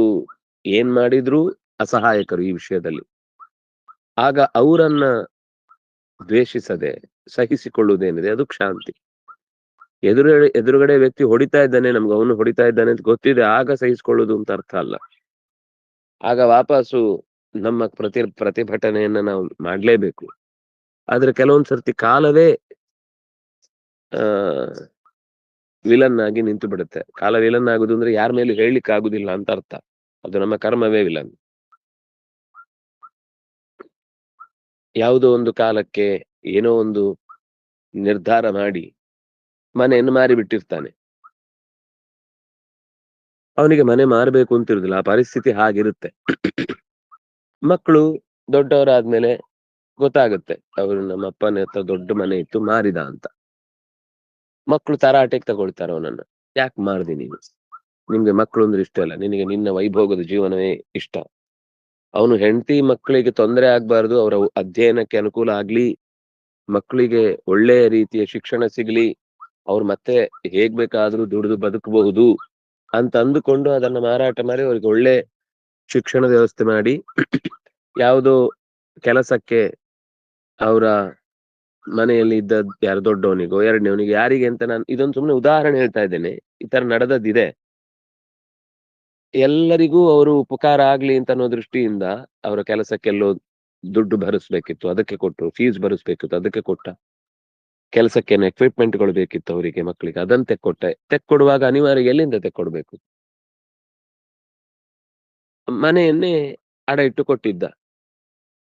ಏನ್ ಮಾಡಿದ್ರೂ ಅಸಹಾಯಕರು ಈ ವಿಷಯದಲ್ಲಿ. ಆಗ ಅವರನ್ನ ದ್ವೇಷಿಸದೆ ಸಹಿಸಿಕೊಳ್ಳುವುದೇನಿದೆ ಅದು ಕ್ಷಾಂತಿ. ಎದುರುಗಡೆ ವ್ಯಕ್ತಿ ಹೊಡಿತಾ ಇದ್ದಾನೆ, ನಮ್ಗೆ ಅವನು ಹೊಡಿತಾ ಇದ್ದಾನೆ ಅಂತ ಗೊತ್ತಿದೆ, ಆಗ ಸಹಿಸಿಕೊಳ್ಳುವುದು ಅಂತ ಅರ್ಥ ಅಲ್ಲ. ಆಗ ವಾಪಸ್ಸು ನಮ್ಮ ಪ್ರತಿಭಟನೆಯನ್ನ ನಾವು ಮಾಡ್ಲೇಬೇಕು. ಆದ್ರೆ ಕೆಲವೊಂದ್ ಸರ್ತಿ ಕಾಲವೇ ಆ ವಿಲನ್ ಆಗಿ ನಿಂತು ಬಿಡುತ್ತೆ. ಕಾಲ ವಿಲನ್ ಆಗುದು ಅಂದ್ರೆ ಯಾರ ಮೇಲೂ ಹೇಳಲಿಕ್ಕೆ ಆಗುದಿಲ್ಲ ಅಂತ ಅರ್ಥ. ಅದು ನಮ್ಮ ಕರ್ಮವೇ ವಿಲನ್. ಯಾವುದೋ ಒಂದು ಕಾಲಕ್ಕೆ ಏನೋ ಒಂದು ನಿರ್ಧಾರ ಮಾಡಿ ಮನೆಯನ್ನು ಮಾರಿ ಬಿಟ್ಟಿರ್ತಾನೆ. ಅವನಿಗೆ ಮನೆ ಮಾರಬೇಕು ಅಂತ ಇರುದಿಲ್ಲ, ಆ ಪರಿಸ್ಥಿತಿ ಹಾಗಿರುತ್ತೆ. ಮಕ್ಕಳು ದೊಡ್ಡವರಾದ್ಮೇಲೆ ಗೊತ್ತಾಗುತ್ತೆ, ಅವರು ನಮ್ಮ ಅಪ್ಪನ ಹತ್ರ ದೊಡ್ಡ ಮನೆ ಇತ್ತು ಮಾರಿದ ಅಂತ. ಮಕ್ಕಳು ತರಾಟೆಗೆ ತಗೊಳ್ತಾರೆ ಅವನನ್ನ. ಯಾಕೆ ಮಾರ್ದಿ ನೀನು? ನಿಮ್ಗೆ ಮಕ್ಕಳು ಅಂದ್ರೆ ಇಷ್ಟ ಇಲ್ಲ, ನಿನಗೆ ನಿನ್ನ ವೈಭೋಗದ ಜೀವನವೇ ಇಷ್ಟ. ಅವನು ಹೆಂಡತಿ ಮಕ್ಕಳಿಗೆ ತೊಂದರೆ ಆಗ್ಬಾರ್ದು, ಅವರ ಅಧ್ಯಯನಕ್ಕೆ ಅನುಕೂಲ ಆಗ್ಲಿ, ಮಕ್ಕಳಿಗೆ ಒಳ್ಳೆಯ ರೀತಿಯ ಶಿಕ್ಷಣ ಸಿಗ್ಲಿ, ಅವ್ರು ಮತ್ತೆ ಹೇಗ್ ಬೇಕಾದ್ರೂ ದುಡಿದು ಬದುಕಬಹುದು ಅಂತ ಅಂದುಕೊಂಡು ಅದನ್ನ ಮಾರಾಟ ಮಾಡಿ ಅವ್ರಿಗೆ ಒಳ್ಳೆ ಶಿಕ್ಷಣದ ವ್ಯವಸ್ಥೆ ಮಾಡಿ ಯಾವುದೋ ಕೆಲಸಕ್ಕೆ ಅವರ ಮನೆಯಲ್ಲಿ ಇದ್ದ ಯಾರು ದೊಡ್ಡವನಿಗೋ ಎರಡನೇವನಿಗೆ ಯಾರಿಗೆ ಅಂತ ನಾನು ಇದೊಂದು ಸುಮ್ಮನೆ ಉದಾಹರಣೆ ಹೇಳ್ತಾ ಇದ್ದೇನೆ. ಈ ತರ ನಡೆದದ್ದಿದೆ. ಎಲ್ಲರಿಗೂ ಅವರು ಉಪಕಾರ ಆಗ್ಲಿ ಅಂತ ಅನ್ನೋ ದೃಷ್ಟಿಯಿಂದ ಅವರ ಕೆಲಸಕ್ಕೆಲ್ಲೋ ದುಡ್ಡು ಭರಿಸ್ಬೇಕಿತ್ತು, ಅದಕ್ಕೆ ಕೊಟ್ಟು. ಫೀಸ್ ಭರಿಸ್ಬೇಕಿತ್ತು, ಅದಕ್ಕೆ ಕೊಟ್ಟ. ಕೆಲಸಕ್ಕೇನು ಎಕ್ವಿಪ್ಮೆಂಟ್ಗಳು ಬೇಕಿತ್ತು ಅವರಿಗೆ ಮಕ್ಕಳಿಗೆ, ಅದನ್ನ ತೆಕ್ಕೊಟ್ಟೆ. ತೆಕ್ಕೊಡುವಾಗ ಅನಿವಾರ್ಯ ಎಲ್ಲಿಂದ ತೆಕ್ಕೊಡ್ಬೇಕು? ಮನೆಯನ್ನೇ ಅಡ ಇಟ್ಟು ಕೊಟ್ಟಿದ್ದ.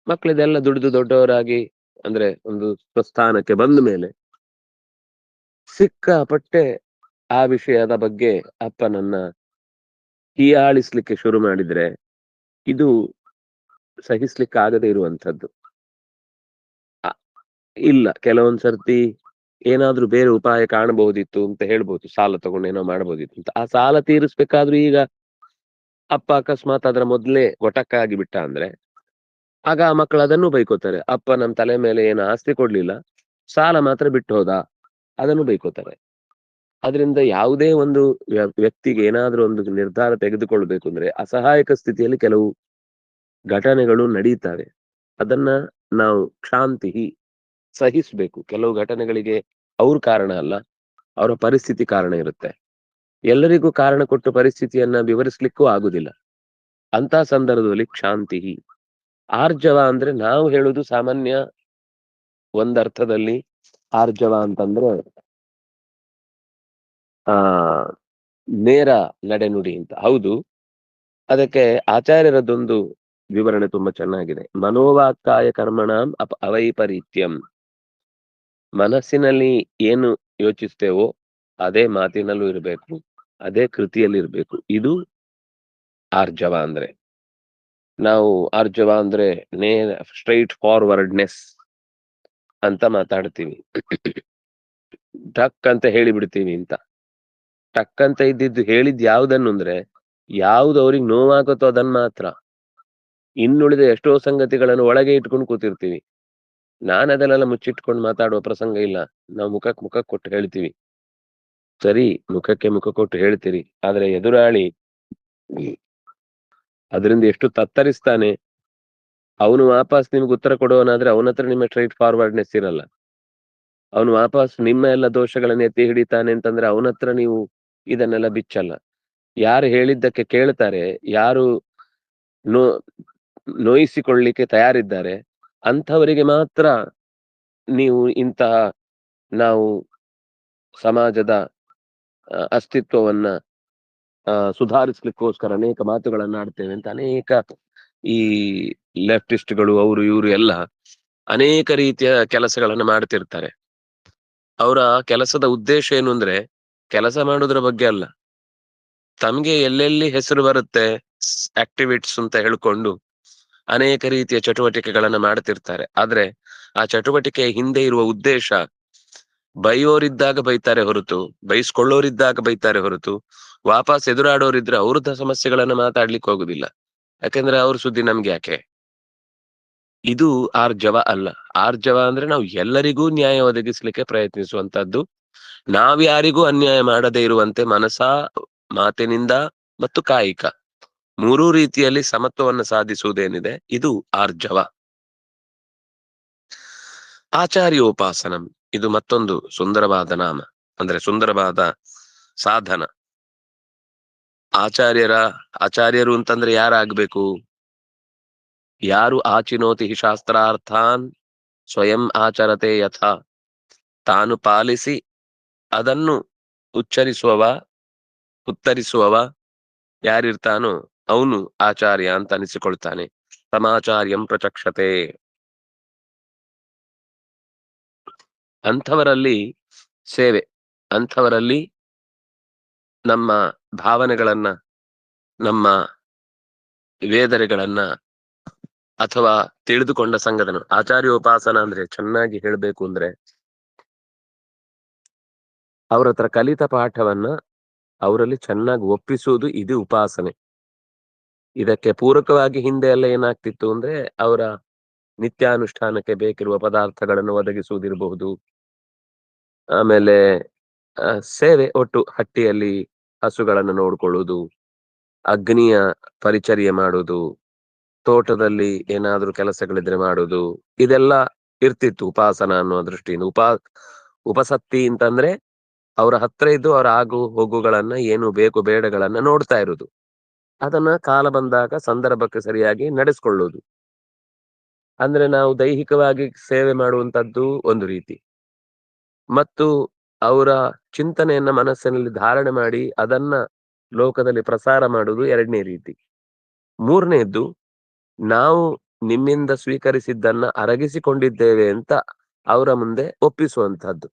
ಮಕ್ಕಳಿದೆಲ್ಲ ದುಡಿದು ದೊಡ್ಡವರಾಗಿ ಅಂದ್ರೆ ಒಂದು ಸ್ವಸ್ಥಾನಕ್ಕೆ ಬಂದ ಮೇಲೆ ಸಿಕ್ಕಾಪಟ್ಟೆ ಆ ವಿಷಯದ ಬಗ್ಗೆ ಅಪ್ಪನನ್ನ ಹೀಯಾಳಿಸ್ಲಿಕ್ಕೆ ಶುರು ಮಾಡಿದ್ರೆ ಇದು ಸಹಿಸ್ಲಿಕ್ಕೆ ಆಗದೆ ಇರುವಂತದ್ದು. ಅ ಇಲ್ಲ, ಕೆಲವೊಂದ್ ಸರ್ತಿ ಏನಾದ್ರೂ ಬೇರೆ ಉಪಾಯ ಕಾಣಬಹುದಿತ್ತು ಅಂತ ಹೇಳ್ಬೋದು. ಸಾಲ ತಗೊಂಡು ಏನೋ ಮಾಡ್ಬೋದಿತ್ತು ಅಂತ. ಆ ಸಾಲ ತೀರಿಸ್ಬೇಕಾದ್ರೂ ಈಗ ಅಪ್ಪ ಅಕಸ್ಮಾತ್ ಅದರ ಮೊದ್ಲೇ ಗೊಟಕ್ಕಾಗಿ ಬಿಟ್ಟ ಅಂದ್ರೆ ಆಗ ಆ ಮಕ್ಕಳು ಅದನ್ನು ಬೈಕೋತಾರೆ. ಅಪ್ಪ ನಮ್ ತಲೆ ಮೇಲೆ ಏನು ಆಸ್ತಿ ಕೊಡ್ಲಿಲ್ಲ, ಸಾಲ ಮಾತ್ರ ಬಿಟ್ಟು ಹೋದ, ಅದನ್ನು ಬೈಕೋತಾರೆ. ಅದರಿಂದ ಯಾವುದೇ ಒಂದು ವ್ಯಕ್ತಿಗೆ ಏನಾದ್ರೂ ಒಂದು ನಿರ್ಧಾರ ತೆಗೆದುಕೊಳ್ಬೇಕು ಅಂದ್ರೆ ಅಸಹಾಯಕ ಸ್ಥಿತಿಯಲ್ಲಿ ಕೆಲವು ಘಟನೆಗಳು ನಡೀತವೆ. ಅದನ್ನ ನಾವು ಕ್ಷಾಂತಿ ಸಹಿಸ್ಬೇಕು. ಕೆಲವು ಘಟನೆಗಳಿಗೆ ಅವ್ರ ಕಾರಣ ಅಲ್ಲ, ಅವರ ಪರಿಸ್ಥಿತಿ ಕಾರಣ ಇರುತ್ತೆ. ಎಲ್ಲರಿಗೂ ಕಾರಣ ಕೊಟ್ಟು ಪರಿಸ್ಥಿತಿಯನ್ನ ವಿವರಿಸ್ಲಿಕ್ಕೂ ಆಗುದಿಲ್ಲ. ಅಂತ ಸಂದರ್ಭದಲ್ಲಿ ಕ್ಷಾಂತಿ. ಆರ್ಜವ ಅಂದ್ರೆ ನಾವು ಹೇಳುದು ಸಾಮಾನ್ಯ ಒಂದರ್ಥದಲ್ಲಿ ಆರ್ಜವ ಅಂತಂದ್ರೆ ಆ ನೇರ ನಡೆನುಡಿ ಅಂತ. ಹೌದು, ಅದಕ್ಕೆ ಆಚಾರ್ಯರದ್ದೊಂದು ವಿವರಣೆ ತುಂಬಾ ಚೆನ್ನಾಗಿದೆ. ಮನೋವಾಕ್ಕಾಯ ಕರ್ಮಣಾಂ ಅವೈಪರೀತ್ಯಂ. ಮನಸ್ಸಿನಲ್ಲಿ ಏನು ಯೋಚಿಸ್ತೇವೋ ಅದೇ ಮಾತಿನಲ್ಲೂ ಇರಬೇಕು, ಅದೇ ಕೃತಿಯಲ್ಲಿ ಇರ್ಬೇಕು. ಇದು ಆರ್ಜವ ಅಂದ್ರೆ. ನಾವು ಆರ್ಜವ ಅಂದ್ರೆ ನೇರ ಸ್ಟ್ರೈಟ್ ಫಾರ್ವರ್ಡ್ನೆಸ್ ಅಂತ ಮಾತಾಡ್ತೀವಿ. ಟಕ್ ಅಂತ ಹೇಳಿಬಿಡ್ತೀವಿ ಅಂತ. ಟಕ್ ಅಂತ ಇದ್ದಿದ್ದು ಹೇಳಿದ್ ಯಾವ್ದನ್ನು ಅಂದ್ರೆ ಯಾವ್ದು ಅವ್ರಿಗೆ ನೋವಾಗುತ್ತೋ ಅದನ್ನ ಮಾತ್ರ. ಇನ್ನುಳಿದ ಎಷ್ಟೋ ಸಂಗತಿಗಳನ್ನು ಒಳಗೆ ಇಟ್ಕೊಂಡು ಕೂತಿರ್ತೀವಿ. ನಾನ್ ಅದನ್ನೆಲ್ಲ ಮುಚ್ಚಿಟ್ಕೊಂಡು ಮಾತಾಡುವ ಪ್ರಸಂಗ ಇಲ್ಲ. ನಾವು ಮುಖ ಕೊಟ್ಟು ಹೇಳ್ತೀವಿ. ಸರಿ, ಮುಖಕ್ಕೆ ಮುಖ ಕೊಟ್ಟು ಹೇಳ್ತೀರಿ, ಆದ್ರೆ ಎದುರಾಳಿ ಅದರಿಂದ ಎಷ್ಟು ತತ್ತರಿಸ್ತಾನೆ. ಅವನು ವಾಪಸ್ ನಿಮ್ಗೆ ಉತ್ತರ ಕೊಡುವನಾದ್ರೆ ಅವನ ಹತ್ರ ನಿಮ್ಮ ಸ್ಟ್ರೈಟ್ ಫಾರ್ವರ್ಡ್ನೆಸ್ ಇರಲ್ಲ. ಅವನು ವಾಪಸ್ ನಿಮ್ಮ ಎಲ್ಲ ದೋಷಗಳನ್ನ ಎತ್ತಿ ಹಿಡಿತಾನೆ ಅಂತಂದ್ರೆ ಅವನ ಹತ್ರ ನೀವು ಇದನ್ನೆಲ್ಲ ಬಿಚ್ಚಲ್ಲ. ಯಾರು ಹೇಳಿದ್ದಕ್ಕೆ ಕೇಳ್ತಾರೆ, ಯಾರು ನೋ ನೋಯಿಸಿಕೊಳ್ಳಿಕ್ಕೆ ತಯಾರಿದ್ದಾರೆ, ಅಂಥವರಿಗೆ ಮಾತ್ರ ನೀವು ಇಂತಹ ನಾವು ಸಮಾಜದ ಅಸ್ತಿತ್ವವನ್ನ ಸುಧಾರಿಸ್ಲಿಕ್ಕೋಸ್ಕರ ಅನೇಕ ಮಾತುಗಳನ್ನ ಆಡ್ತೇವೆ ಅಂತ ಅನೇಕ ಈ ಲೆಫ್ಟಿಸ್ಟ್ಗಳು ಅವರು ಇವರು ಎಲ್ಲ ಅನೇಕ ರೀತಿಯ ಕೆಲಸಗಳನ್ನ ಮಾಡ್ತಿರ್ತಾರೆ. ಅವರ ಕೆಲಸದ ಉದ್ದೇಶ ಏನು ಅಂದ್ರೆ ಕೆಲಸ ಮಾಡೋದ್ರ ಬಗ್ಗೆ ಅಲ್ಲ, ತಮ್ಗೆ ಎಲ್ಲೆಲ್ಲಿ ಹೆಸರು ಬರುತ್ತೆ ಆಕ್ಟಿವಿಟ್ಸ್ ಅಂತ ಹೇಳ್ಕೊಂಡು ಅನೇಕ ರೀತಿಯ ಚಟುವಟಿಕೆಗಳನ್ನ ಮಾಡ್ತಿರ್ತಾರೆ. ಆದ್ರೆ ಆ ಚಟುವಟಿಕೆಯ ಹಿಂದೆ ಇರುವ ಉದ್ದೇಶ ಬೈಯೋರಿದ್ದಾಗ ಬೈತಾರೆ ಹೊರತು, ಬೈಸ್ಕೊಳ್ಳೋರಿದ್ದಾಗ ಬೈತಾರೆ ಹೊರತು, ವಾಪಸ್ ಎದುರಾಡೋರಿದ್ರೆ ಅವ್ರದ್ದ ಸಮಸ್ಯೆಗಳನ್ನ ಮಾತಾಡ್ಲಿಕ್ಕೆ ಹೋಗುದಿಲ್ಲ. ಯಾಕಂದ್ರೆ ಅವ್ರ ಸುದ್ದಿ ನಮ್ಗೆ ಯಾಕೆ? ಇದು ಆರ್ಜವ ಅಲ್ಲ. ಆರ್ಜವ ಅಂದ್ರೆ ನಾವು ಎಲ್ಲರಿಗೂ ನ್ಯಾಯ ಒದಗಿಸ್ಲಿಕ್ಕೆ ಪ್ರಯತ್ನಿಸುವಂತದ್ದು, ನಾವ್ಯಾರಿಗೂ ಅನ್ಯಾಯ ಮಾಡದೇ ಇರುವಂತೆ ಮನಸ, ಮಾತಿನಿಂದ ಮತ್ತು ಕಾಯಿಕ ಮೂರೂ ರೀತಿಯಲ್ಲಿ ಸಮತ್ವವನ್ನು ಸಾಧಿಸುವುದೇನಿದೆ ಇದು ಆರ್ಜವ. ಆಚಾರ್ಯೋಪಾಸನಂ ಇದು ಮತ್ತೊಂದು ಸುಂದರವಾದ ನಾಮ, ಅಂದ್ರೆ ಸುಂದರವಾದ ಸಾಧನ. ಆಚಾರ್ಯರು ಅಂತಂದ್ರೆ ಯಾರಾಗ್ಬೇಕು? ಯಾರು ಆಚಿನೋತಿ ಶಾಸ್ತ್ರಾರ್ಥಾನ್ ಸ್ವಯಂ ಆಚರತೆ ಯಥಾ, ತಾನು ಪಾಲಿಸಿ ಅದನ್ನು ಉಚ್ಚರಿಸುವವ, ಉತ್ತರಿಸುವವ ಯಾರಿರ್ತಾನೋ ಅವನು ಆಚಾರ್ಯ ಅಂತ ಅನಿಸಿಕೊಳ್ತಾನೆ. ಸಮಾಚಾರ್ಯಂ ಪ್ರಚಕ್ಷತೆ. ಅಂಥವರಲ್ಲಿ ಸೇವೆ, ಅಂಥವರಲ್ಲಿ ನಮ್ಮ ಭಾವನೆಗಳನ್ನ, ನಮ್ಮ ವೇದನೆಗಳನ್ನ ಅಥವಾ ತಿಳಿದುಕೊಂಡ ಸಂಗತನು. ಆಚಾರ್ಯೋಪಾಸನ ಅಂದ್ರೆ ಚೆನ್ನಾಗಿ ಹೇಳ್ಬೇಕು ಅಂದ್ರೆ ಅವ್ರ ಹತ್ರ ಕಲಿತ ಪಾಠವನ್ನ ಅವರಲ್ಲಿ ಚೆನ್ನಾಗಿ ಒಪ್ಪಿಸುವುದು ಇದು ಉಪಾಸನೆ. ಇದಕ್ಕೆ ಪೂರಕವಾಗಿ ಹಿಂದೆ ಎಲ್ಲ ಏನಾಗ್ತಿತ್ತು ಅಂದ್ರೆ ಅವರ ನಿತ್ಯಾನುಷ್ಠಾನಕ್ಕೆ ಬೇಕಿರುವ ಪದಾರ್ಥಗಳನ್ನು ಒದಗಿಸುವುದಿರಬಹುದು. ಆಮೇಲೆ ಸೇವೆ, ಒಟ್ಟು ಹಟ್ಟಿಯಲ್ಲಿ ಹಸುಗಳನ್ನು ನೋಡ್ಕೊಳ್ಳುವುದು, ಅಗ್ನಿಯ ಪರಿಚರ್ಯೆ ಮಾಡುವುದು, ತೋಟದಲ್ಲಿ ಏನಾದ್ರೂ ಕೆಲಸಗಳಿದ್ರೆ ಮಾಡುವುದು, ಇದೆಲ್ಲ ಇರ್ತಿತ್ತು ಉಪಾಸನ ಅನ್ನುವ ದೃಷ್ಟಿಯಿಂದ. ಉಪಸತ್ತಿ ಅಂತಂದ್ರೆ ಅವರ ಹತ್ರ ಇದ್ದು ಅವರ ಆಗು ಹೋಗುಗಳನ್ನ, ಏನು ಬೇಕು ಬೇಡಗಳನ್ನ ನೋಡ್ತಾ ಇರುವುದು, ಅದನ್ನ ಕಾಲ ಬಂದಾಗ ಸಂದರ್ಭಕ್ಕೆ ಸರಿಯಾಗಿ ನಡೆಸ್ಕೊಳ್ಳುವುದು. ಅಂದ್ರೆ ನಾವು ದೈಹಿಕವಾಗಿ ಸೇವೆ ಮಾಡುವಂತದ್ದು ಒಂದು ರೀತಿ, ಮತ್ತು ಅವರ ಚಿಂತನೆಯನ್ನ ಮನಸ್ಸಿನಲ್ಲಿ ಧಾರಣೆ ಮಾಡಿ ಅದನ್ನ ಲೋಕದಲ್ಲಿ ಪ್ರಸಾರ ಮಾಡುವುದು ಎರಡನೇ ರೀತಿ. ಮೂರನೇದ್ದು, ನಾವು ನಿಮ್ಮಿಂದ ಸ್ವೀಕರಿಸಿದ್ದನ್ನ ಅರಗಿಸಿಕೊಂಡಿದ್ದೇವೆ ಅಂತ ಅವರ ಮುಂದೆ ಒಪ್ಪಿಸುವಂತಹದ್ದು.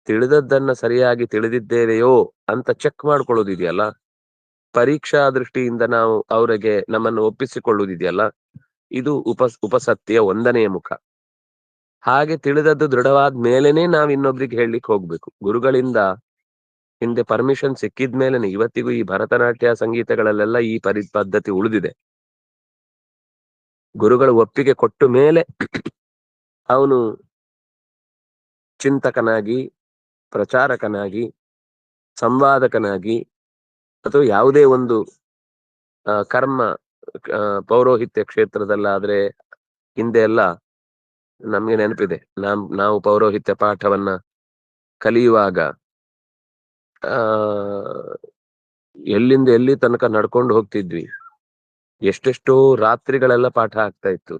ತಿಳಿದದ್ದನ್ನ ಸರಿಯಾಗಿ ತಿಳಿದಿದ್ದೇವೆಯೋ ಅಂತ ಚೆಕ್ ಮಾಡ್ಕೊಳ್ಳೋದಿದೆಯಲ್ಲ, ಪರೀಕ್ಷಾ ದೃಷ್ಟಿಯಿಂದ ನಾವು ಅವರಿಗೆ ನಮ್ಮನ್ನು ಒಪ್ಪಿಸಿಕೊಳ್ಳುವುದಿದೆಯಲ್ಲ, ಇದು ಉಪಸತ್ಯ ಒಂದನೆಯ ಮುಖ. ಹಾಗೆ ತಿಳಿದದ್ದು ದೃಢವಾದ ಮೇಲೆನೆ ನಾವ್ ಇನ್ನೊಬ್ರಿಗೆ ಹೇಳಲಿಕ್ಕೆ ಹೋಗ್ಬೇಕು. ಗುರುಗಳಿಂದ ಹಿಂದೆ ಪರ್ಮಿಷನ್ ಸಿಕ್ಕಿದ್ಮೇಲೆನೆ ಇವತ್ತಿಗೂ ಈ ಭರತನಾಟ್ಯ ಸಂಗೀತಗಳಲ್ಲೆಲ್ಲ ಈ ಪದ್ಧತಿ ಉಳಿದಿದೆ. ಗುರುಗಳು ಒಪ್ಪಿಗೆ ಕೊಟ್ಟು ಮೇಲೆ ಅವನು ಚಿಂತಕನಾಗಿ, ಪ್ರಚಾರಕನಾಗಿ, ಸಂವಾದಕನಾಗಿ, ಅಥವಾ ಯಾವುದೇ ಒಂದು ಕರ್ಮ ಪೌರೋಹಿತ್ಯ ಕ್ಷೇತ್ರದಲ್ಲಾದ್ರೆ, ಹಿಂದೆ ಎಲ್ಲ ನಮ್ಗೆ ನೆನಪಿದೆ, ನಾವು ಪೌರೋಹಿತ್ಯ ಪಾಠವನ್ನ ಕಲಿಯುವಾಗ ಎಲ್ಲಿಂದ ಎಲ್ಲಿ ತನಕ ನಡ್ಕೊಂಡು ಹೋಗ್ತಿದ್ವಿ, ಎಷ್ಟೆಷ್ಟೋ ರಾತ್ರಿಗಳೆಲ್ಲ ಪಾಠ ಆಗ್ತಾ ಇತ್ತು.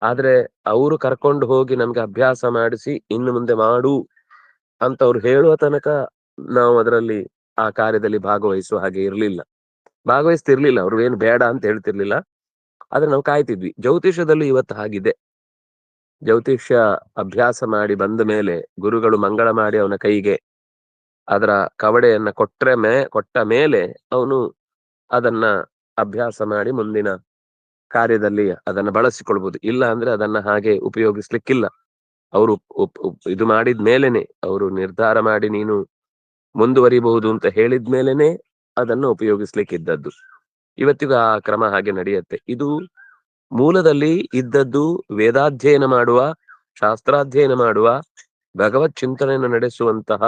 ಆದ್ರೆ ಅವರು ಕರ್ಕೊಂಡು ಹೋಗಿ ನಮ್ಗೆ ಅಭ್ಯಾಸ ಮಾಡಿಸಿ ಇನ್ನು ಮುಂದೆ ಮಾಡು ಅಂತ ಅವ್ರು ಹೇಳುವ ತನಕ ನಾವು ಅದರಲ್ಲಿ ಆ ಕಾರ್ಯದಲ್ಲಿ ಭಾಗವಹಿಸುವ ಹಾಗೆ ಇರ್ಲಿಲ್ಲ, ಭಾಗವಹಿಸ್ತಿರ್ಲಿಲ್ಲ. ಅವ್ರು ಏನು ಬೇಡ ಅಂತ ಹೇಳ್ತಿರ್ಲಿಲ್ಲ, ಆದ್ರೆ ನಾವು ಕಾಯ್ತಿದ್ವಿ. ಜ್ಯೋತಿಷದಲ್ಲೂ ಇವತ್ತು ಹಾಗಿದೆ. ಜ್ಯೋತಿಷ್ಯ ಅಭ್ಯಾಸ ಮಾಡಿ ಬಂದ ಮೇಲೆ ಗುರುಗಳು ಮಂಗಳ ಮಾಡಿ ಅವನ ಕೈಗೆ ಅದರ ಕವಡೆಯನ್ನ ಕೊಟ್ಟ ಮೇಲೆ ಅವನು ಅದನ್ನ ಅಭ್ಯಾಸ ಮಾಡಿ ಮುಂದಿನ ಕಾರ್ಯದಲ್ಲಿ ಅದನ್ನ ಬಳಸಿಕೊಳ್ಬಹುದು. ಇಲ್ಲ ಅಂದ್ರೆ ಅದನ್ನ ಹಾಗೆ ಉಪಯೋಗಿಸ್ಲಿಕ್ಕಿಲ್ಲ. ಅವರು ಇದು ಮಾಡಿದ ಮೇಲೆನೆ, ಅವರು ನಿರ್ಧಾರ ಮಾಡಿ ನೀನು ಮುಂದುವರಿಬಹುದು ಅಂತ ಹೇಳಿದ್ಮೇಲೆನೆ ಅದನ್ನು ಉಪಯೋಗಿಸ್ಲಿಕ್ಕಿದ್ದದ್ದು. ಇವತ್ತಿಗೂ ಆ ಕ್ರಮ ಹಾಗೆ ನಡೆಯುತ್ತೆ. ಇದು ಮೂಲದಲ್ಲಿ ಇದ್ದದ್ದು ವೇದಾಧ್ಯಯನ ಮಾಡುವ, ಶಾಸ್ತ್ರಾಧ್ಯಯನ ಮಾಡುವ, ಭಗವತ್ ಚಿಂತನೆಯನ್ನು ನಡೆಸುವಂತಹ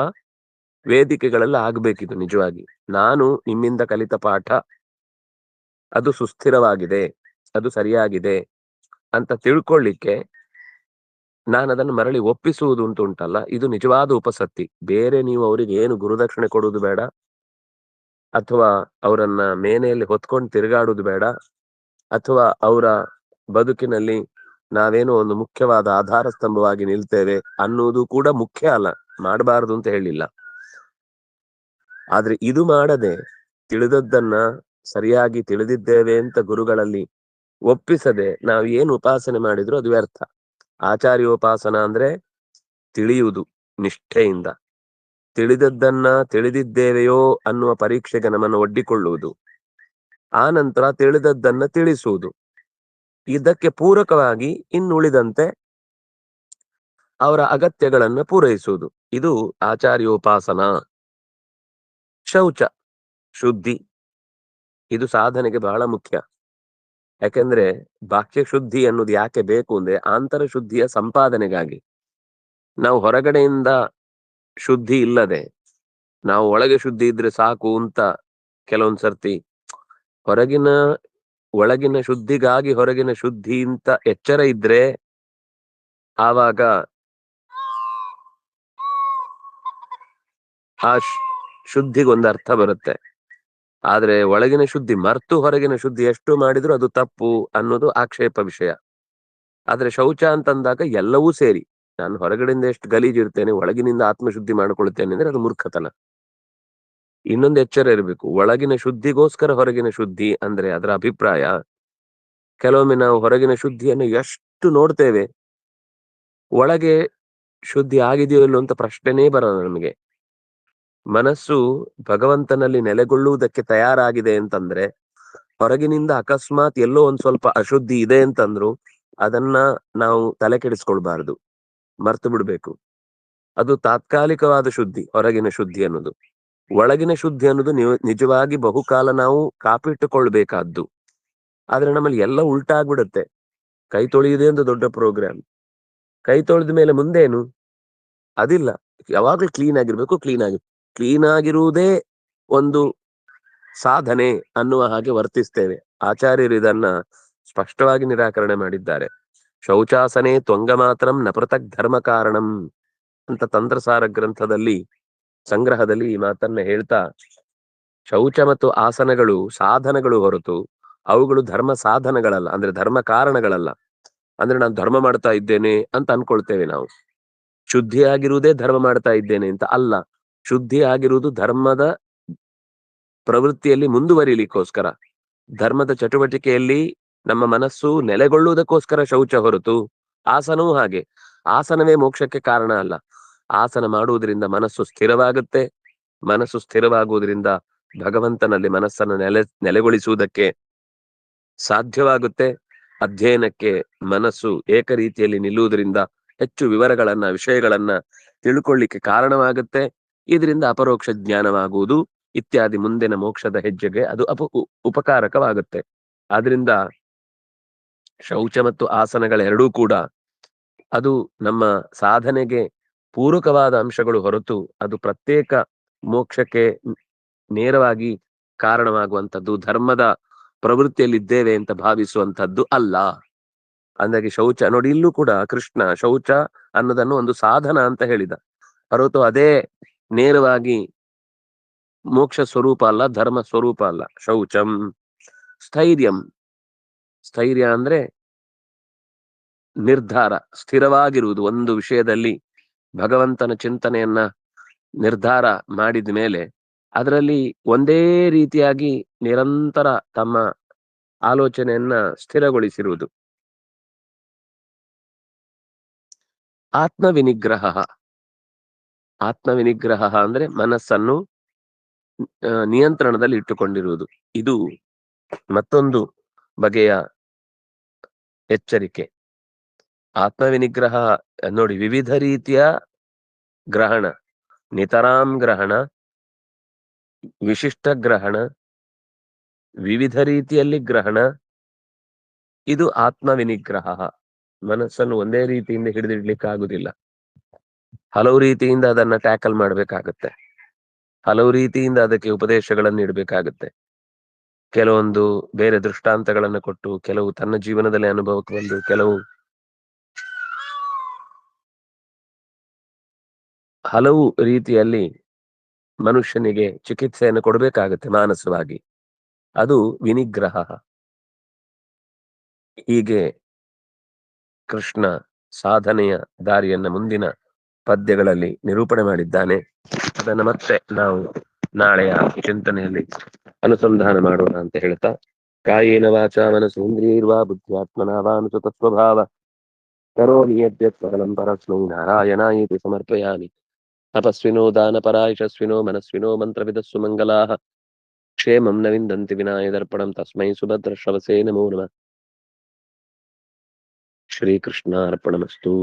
ವೇದಿಕೆಗಳೆಲ್ಲ ಆಗ್ಬೇಕಿದು. ನಿಜವಾಗಿ ನಾನು ನಿಮ್ಮಿಂದ ಕಲಿತ ಪಾಠ ಅದು ಸುಸ್ಥಿರವಾಗಿದೆ, ಅದು ಸರಿಯಾಗಿದೆ ಅಂತ ತಿಳ್ಕೊಳ್ಳಿಕ್ಕೆ ನಾನು ಅದನ್ನು ಮರಳಿ ಒಪ್ಪಿಸುವುದು ಅಂತ ಉಂಟಲ್ಲ, ಇದು ನಿಜವಾದ ಉಪಸತ್ತಿ. ಬೇರೆ ನೀವು ಅವರಿಗೆ ಏನು ಗುರುದಕ್ಷಿಣೆ ಕೊಡುವುದು ಬೇಡ, ಅಥವಾ ಅವರನ್ನ ಮೇನೆಯಲ್ಲಿ ಹೊತ್ಕೊಂಡು ತಿರುಗಾಡುವುದು ಬೇಡ, ಅಥವಾ ಅವರ ಬದುಕಿನಲ್ಲಿ ನಾವೇನೋ ಒಂದು ಮುಖ್ಯವಾದ ಆಧಾರ ಸ್ತಂಭವಾಗಿ ನಿಲ್ತೇವೆ ಅನ್ನುವುದು ಕೂಡ ಮುಖ್ಯ ಅಲ್ಲ, ಮಾಡಬಾರದು ಅಂತ ಹೇಳಿಲ್ಲ. ಆದ್ರೆ ಇದು ಮಾಡದೆ ತಿಳಿದದ್ದನ್ನ ಸರಿಯಾಗಿ ತಿಳಿದಿದ್ದೇವೆ ಅಂತ ಗುರುಗಳಲ್ಲಿ ಒಪ್ಪಿಸದೆ ನಾವು ಏನು ಉಪಾಸನೆ ಮಾಡಿದ್ರು ಅದು ವ್ಯರ್ಥ. ಆಚಾರ್ಯೋಪಾಸನ ಅಂದ್ರೆ ತಿಳಿಯುವುದು ನಿಷ್ಠೆಯಿಂದ, ತಿಳಿದದ್ದನ್ನ ತಿಳಿದಿದ್ದೇವೆಯೋ ಅನ್ನುವ ಪರೀಕ್ಷೆಗೆ ನಮ್ಮನ್ನು ಒಡ್ಡಿಕೊಳ್ಳುವುದು, ಆ ನಂತರ ತಿಳಿದದ್ದನ್ನ ತಿಳಿಸುವುದು, ಇದಕ್ಕೆ ಪೂರಕವಾಗಿ ಇನ್ನುಳಿದಂತೆ ಅವರ ಅಗತ್ಯಗಳನ್ನು ಪೂರೈಸುವುದು. ಇದು ಆಚಾರ್ಯೋಪಾಸನ. ಶೌಚ, ಶುದ್ಧಿ, ಇದು ಸಾಧನೆಗೆ ಬಹಳ ಮುಖ್ಯ. ಯಾಕೆಂದ್ರೆ ಬಾಹ್ಯ ಶುದ್ಧಿ ಅನ್ನೋದು ಯಾಕೆ ಬೇಕು ಅಂದ್ರೆ ಆಂತರ ಶುದ್ಧಿಯ ಸಂಪಾದನೆಗಾಗಿ. ನಾವು ಹೊರಗಡೆಯಿಂದ ಶುದ್ಧಿ ಇಲ್ಲದೆ ನಾವು ಒಳಗೆ ಶುದ್ಧಿ ಇದ್ರೆ ಸಾಕು ಅಂತ ಕೆಲವೊಂದ್ ಸರ್ತಿ ಒಳಗಿನ ಶುದ್ಧಿಗಾಗಿ ಹೊರಗಿನ ಶುದ್ಧಿ ಅಂತ ಎಚ್ಚರ ಇದ್ರೆ ಆವಾಗ ಆ ಶುದ್ಧಿಗೊಂದು ಅರ್ಥ ಬರುತ್ತೆ. ಆದ್ರೆ ಒಳಗಿನ ಶುದ್ಧಿ ಮರ್ತು ಹೊರಗಿನ ಶುದ್ಧಿ ಎಷ್ಟು ಮಾಡಿದ್ರು ಅದು ತಪ್ಪು ಅನ್ನೋದು ಆಕ್ಷೇಪ ವಿಷಯ. ಆದ್ರೆ ಶೌಚ ಅಂತಂದಾಗ ಎಲ್ಲವೂ ಸೇರಿ, ನಾನು ಹೊರಗಡೆಯಿಂದ ಎಷ್ಟು ಗಲೀಜಿರ್ತೇನೆ ಒಳಗಿನಿಂದ ಆತ್ಮಶುದ್ಧಿ ಮಾಡ್ಕೊಳ್ತೇನೆ ಅಂದ್ರೆ ಅದು ಮೂರ್ಖತನ. ಇನ್ನೊಂದು ಎಚ್ಚರ ಇರಬೇಕು, ಒಳಗಿನ ಶುದ್ಧಿಗೋಸ್ಕರ ಹೊರಗಿನ ಶುದ್ಧಿ ಅಂದ್ರೆ ಅದರ ಅಭಿಪ್ರಾಯ ಕೆಲವೊಮ್ಮೆ ನಾವು ಹೊರಗಿನ ಶುದ್ಧಿಯನ್ನು ಎಷ್ಟು ನೋಡ್ತೇವೆ, ಒಳಗೆ ಶುದ್ಧಿ ಆಗಿದೆಯೋ ಇಲ್ಲೋ ಅಂತ ಪ್ರಶ್ನೆನೇ ಬರೋದು ನಮಗೆ. ಮನಸ್ಸು ಭಗವಂತನಲ್ಲಿ ನೆಲೆಗೊಳ್ಳುವುದಕ್ಕೆ ತಯಾರಾಗಿದೆ ಅಂತಂದ್ರೆ ಹೊರಗಿನಿಂದ ಅಕಸ್ಮಾತ್ ಎಲ್ಲೋ ಒಂದ್ ಸ್ವಲ್ಪ ಅಶುದ್ಧಿ ಇದೆ ಅಂತಂದ್ರು ಅದನ್ನ ನಾವು ತಲೆ ಕೆಡಿಸ್ಕೊಳ್ಬಾರ್ದು, ಮರ್ತು ಬಿಡ್ಬೇಕು. ಅದು ತಾತ್ಕಾಲಿಕವಾದ ಶುದ್ಧಿ, ಹೊರಗಿನ ಶುದ್ಧಿ ಅನ್ನೋದು. ಒಳಗಿನ ಶುದ್ಧಿ ಅನ್ನೋದು ನಿಜವಾಗಿ ಬಹುಕಾಲ ನಾವು ಕಾಪಿಟ್ಟುಕೊಳ್ಬೇಕಾದ್ದು. ಆದ್ರೆ ನಮ್ಮಲ್ಲಿ ಎಲ್ಲ ಉಲ್ಟಾ ಆಗ್ಬಿಡುತ್ತೆ. ಕೈ ತೊಳೆಯುವುದೇ ಒಂದು ದೊಡ್ಡ ಪ್ರೋಗ್ರಾಮ್. ಕೈ ತೊಳೆದ ಮೇಲೆ ಮುಂದೇನು ಅದಿಲ್ಲ, ಯಾವಾಗ್ಲೂ ಕ್ಲೀನ್ ಆಗಿರ್ಬೇಕು. ಕ್ಲೀನ್ ಆಗಿರುವುದೇ ಒಂದು ಸಾಧನೆ ಅನ್ನುವ ಹಾಗೆ ವರ್ತಿಸ್ತೇವೆ. ಆಚಾರ್ಯರು ಇದನ್ನ ಸ್ಪಷ್ಟವಾಗಿ ನಿರಾಕರಣೆ ಮಾಡಿದ್ದಾರೆ. ಶೌಚಾಸನೆ ತ್ವಂಗ ಮಾತ್ರಂ ನ ಪೃಥಕ್ ಧರ್ಮ ಕಾರಣಂ ಅಂತ ತಂತ್ರಸಾರ ಗ್ರಂಥದಲ್ಲಿ ಸಂಗ್ರಹದಲ್ಲಿ ಈ ಮಾತನ್ನ ಹೇಳ್ತಾ, ಶೌಚ ಮತ್ತು ಆಸನಗಳು ಸಾಧನಗಳು ಹೊರತು ಅವುಗಳು ಧರ್ಮ ಸಾಧನಗಳಲ್ಲ, ಅಂದ್ರೆ ಧರ್ಮ ಕಾರಣಗಳಲ್ಲ. ಅಂದ್ರೆ ನಾನು ಧರ್ಮ ಮಾಡ್ತಾ ಇದ್ದೇನೆ ಅಂತ ಅನ್ಕೊಳ್ತೇವೆ ನಾವು, ಶುದ್ಧಿಯಾಗಿರುವುದೇ ಧರ್ಮ ಮಾಡ್ತಾ ಇದ್ದೇನೆ ಅಂತ ಅಲ್ಲ. ಶುದ್ಧಿ ಆಗಿರುವುದು ಧರ್ಮದ ಪ್ರವೃತ್ತಿಯಲ್ಲಿ ಮುಂದುವರಿಲಿಕ್ಕೋಸ್ಕರ, ಧರ್ಮದ ಚಟುವಟಿಕೆಯಲ್ಲಿ ನಮ್ಮ ಮನಸ್ಸು ನೆಲೆಗೊಳ್ಳುವುದಕ್ಕೋಸ್ಕರ ಶೌಚ ಹೊರತು ಆಸನವೂ ಹಾಗೆ. ಆಸನವೇ ಮೋಕ್ಷಕ್ಕೆ ಕಾರಣ ಅಲ್ಲ. ಆಸನ ಮಾಡುವುದರಿಂದ ಮನಸ್ಸು ಸ್ಥಿರವಾಗುತ್ತೆ. ಮನಸ್ಸು ಸ್ಥಿರವಾಗುವುದರಿಂದ ಭಗವಂತನಲ್ಲಿ ಮನಸ್ಸನ್ನು ನೆಲೆಗೊಳಿಸುವುದಕ್ಕೆ ಸಾಧ್ಯವಾಗುತ್ತೆ. ಅಧ್ಯಯನಕ್ಕೆ ಮನಸ್ಸು ಏಕರೀತಿಯಲ್ಲಿ ನಿಲ್ಲುವುದರಿಂದ ಹೆಚ್ಚು ವಿಷಯಗಳನ್ನ ತಿಳ್ಕೊಳ್ಳಿಕ್ಕೆ ಕಾರಣವಾಗುತ್ತೆ. ಇದರಿಂದ ಅಪರೋಕ್ಷ ಜ್ಞಾನವಾಗುವುದು ಇತ್ಯಾದಿ ಮುಂದಿನ ಮೋಕ್ಷದ ಹೆಜ್ಜೆಗೆ ಅದು ಉಪಕಾರಕವಾಗುತ್ತೆ. ಆದ್ರಿಂದ ಶೌಚ ಮತ್ತು ಆಸನಗಳೆರಡೂ ಕೂಡ ಅದು ನಮ್ಮ ಸಾಧನೆಗೆ ಪೂರಕವಾದ ಅಂಶಗಳು ಹೊರತು ಅದು ಪ್ರತ್ಯೇಕ ಮೋಕ್ಷಕ್ಕೆ ನೇರವಾಗಿ ಕಾರಣವಾಗುವಂಥದ್ದು, ಧರ್ಮದ ಪ್ರವೃತ್ತಿಯಲ್ಲಿದ್ದೇವೆ ಅಂತ ಭಾವಿಸುವಂಥದ್ದು ಅಲ್ಲ. ಅಂದಾಗಿ ಶೌಚ ನೋಡಿ, ಇಲ್ಲೂ ಕೂಡ ಕೃಷ್ಣ ಶೌಚ ಅನ್ನೋದನ್ನು ಒಂದು ಸಾಧನ ಅಂತ ಹೇಳಿದ ಹೊರತು ಅದೇ ನೇರವಾಗಿ ಮೋಕ್ಷ ಸ್ವರೂಪ ಅಲ್ಲ, ಧರ್ಮ ಸ್ವರೂಪ ಅಲ್ಲ. ಶೌಚಂ. ಸ್ಥೈರ್ಯ ಅಂದ್ರೆ ನಿರ್ಧಾರ, ಸ್ಥಿರವಾಗಿರುವುದು. ಒಂದು ವಿಷಯದಲ್ಲಿ ಭಗವಂತನ ಚಿಂತನೆಯನ್ನ ನಿರ್ಧಾರ ಮಾಡಿದ ಮೇಲೆ ಅದರಲ್ಲಿ ಒಂದೇ ರೀತಿಯಾಗಿ ನಿರಂತರ ತಮ್ಮ ಆಲೋಚನೆಯನ್ನ ಸ್ಥಿರಗೊಳಿಸಿರುವುದು. ಆತ್ಮವಿನಿಗ್ರಹ ಅಂದ್ರೆ ಮನಸ್ಸನ್ನು ನಿಯಂತ್ರಣದಲ್ಲಿ ಇಟ್ಟುಕೊಂಡಿರುವುದು. ಇದು ಮತ್ತೊಂದು ಬಗೆಯ ಎಚ್ಚರಿಕೆ. ಆತ್ಮವಿನಿಗ್ರಹ ನೋಡಿ, ವಿವಿಧ ರೀತಿಯ ಗ್ರಹಣ, ನಿತರಾಂ ಗ್ರಹಣ, ವಿಶಿಷ್ಟ ಗ್ರಹಣ, ವಿವಿಧ ರೀತಿಯಲ್ಲಿ ಗ್ರಹಣ, ಇದು ಆತ್ಮವಿನಿಗ್ರಹ. ಮನಸ್ಸನ್ನು ಒಂದೇ ರೀತಿಯಿಂದ ಹಿಡಿದಿಡ್ಲಿಕ್ಕೆ ಆಗುದಿಲ್ಲ. ಹಲವು ರೀತಿಯಿಂದ ಅದನ್ನ ಟ್ಯಾಕಲ್ ಮಾಡ್ಬೇಕಾಗತ್ತೆ. ಹಲವು ರೀತಿಯಿಂದ ಅದಕ್ಕೆ ಉಪದೇಶಗಳನ್ನು ನೀಡಬೇಕಾಗತ್ತೆ. ಕೆಲವೊಂದು ಬೇರೆ ದೃಷ್ಟಾಂತಗಳನ್ನು ಕೊಟ್ಟು, ಕೆಲವು ತನ್ನ ಜೀವನದಲ್ಲಿ ಅನುಭವಕ್ಕೆ ಬಂದು, ಹಲವು ರೀತಿಯಲ್ಲಿ ಮನುಷ್ಯನಿಗೆ ಚಿಕಿತ್ಸೆಯನ್ನು ಕೊಡಬೇಕಾಗತ್ತೆ ಮಾನಸವಾಗಿ. ಅದು ವಿನಿಗ್ರಹ. ಹೀಗೆ ಕೃಷ್ಣ ಸಾಧನೆಯ ದಾರಿಯನ್ನ ಮುಂದಿನ ಪದ್ಯಗಳಲ್ಲಿ ನಿರೂಪಣೆ ಮಾಡಿದ್ದಾನೆ. ಅದನ್ನ ಮತ್ತೆ ನಾವು ನಾಳೆಯ ಚಿಂತನೆಯಲ್ಲಿ ಅನುಸಂಧಾನ ಮಾಡೋಣ ಅಂತ ಹೇಳ್ತಾ, ಕಾಯೇನ ವಾಚ ಮನಸೇಂದ್ರಿಯೈರ್ವಾ ಬುದ್ಧ್ಯಾತ್ಮನಾ ವಾ ಅನುಸೃತ ಸ್ವಭಾವ ಕರೋಮಿ ಯದ್ಯತ್ ಸಕಲಂ ಪರಸ್ಮೈ ನಾರಾಯಣಾಯೇತಿ ಸಮರ್ಪಯಾಮಿ. ತಪಸ್ವಿನೋ ದಾನಪರಾಯಶಸ್ವಿನೋ ಮನಸ್ವಿನೋ ಮಂತ್ರವಿದಸ್ಸು ಮಂಗಲಾಃ ಕ್ಷೇಮಂ ನ ವಿಂದಂತಿ ವಿನಾಯ ದರ್ಪಣಂ ತಸ್ಮೈ ಸುಭದ್ರ ಶ್ರವಸೇ ನಮೋ ನಮಃ. ಶ್ರೀಕೃಷ್ಣಾರ್ಪಣಮಸ್ತು.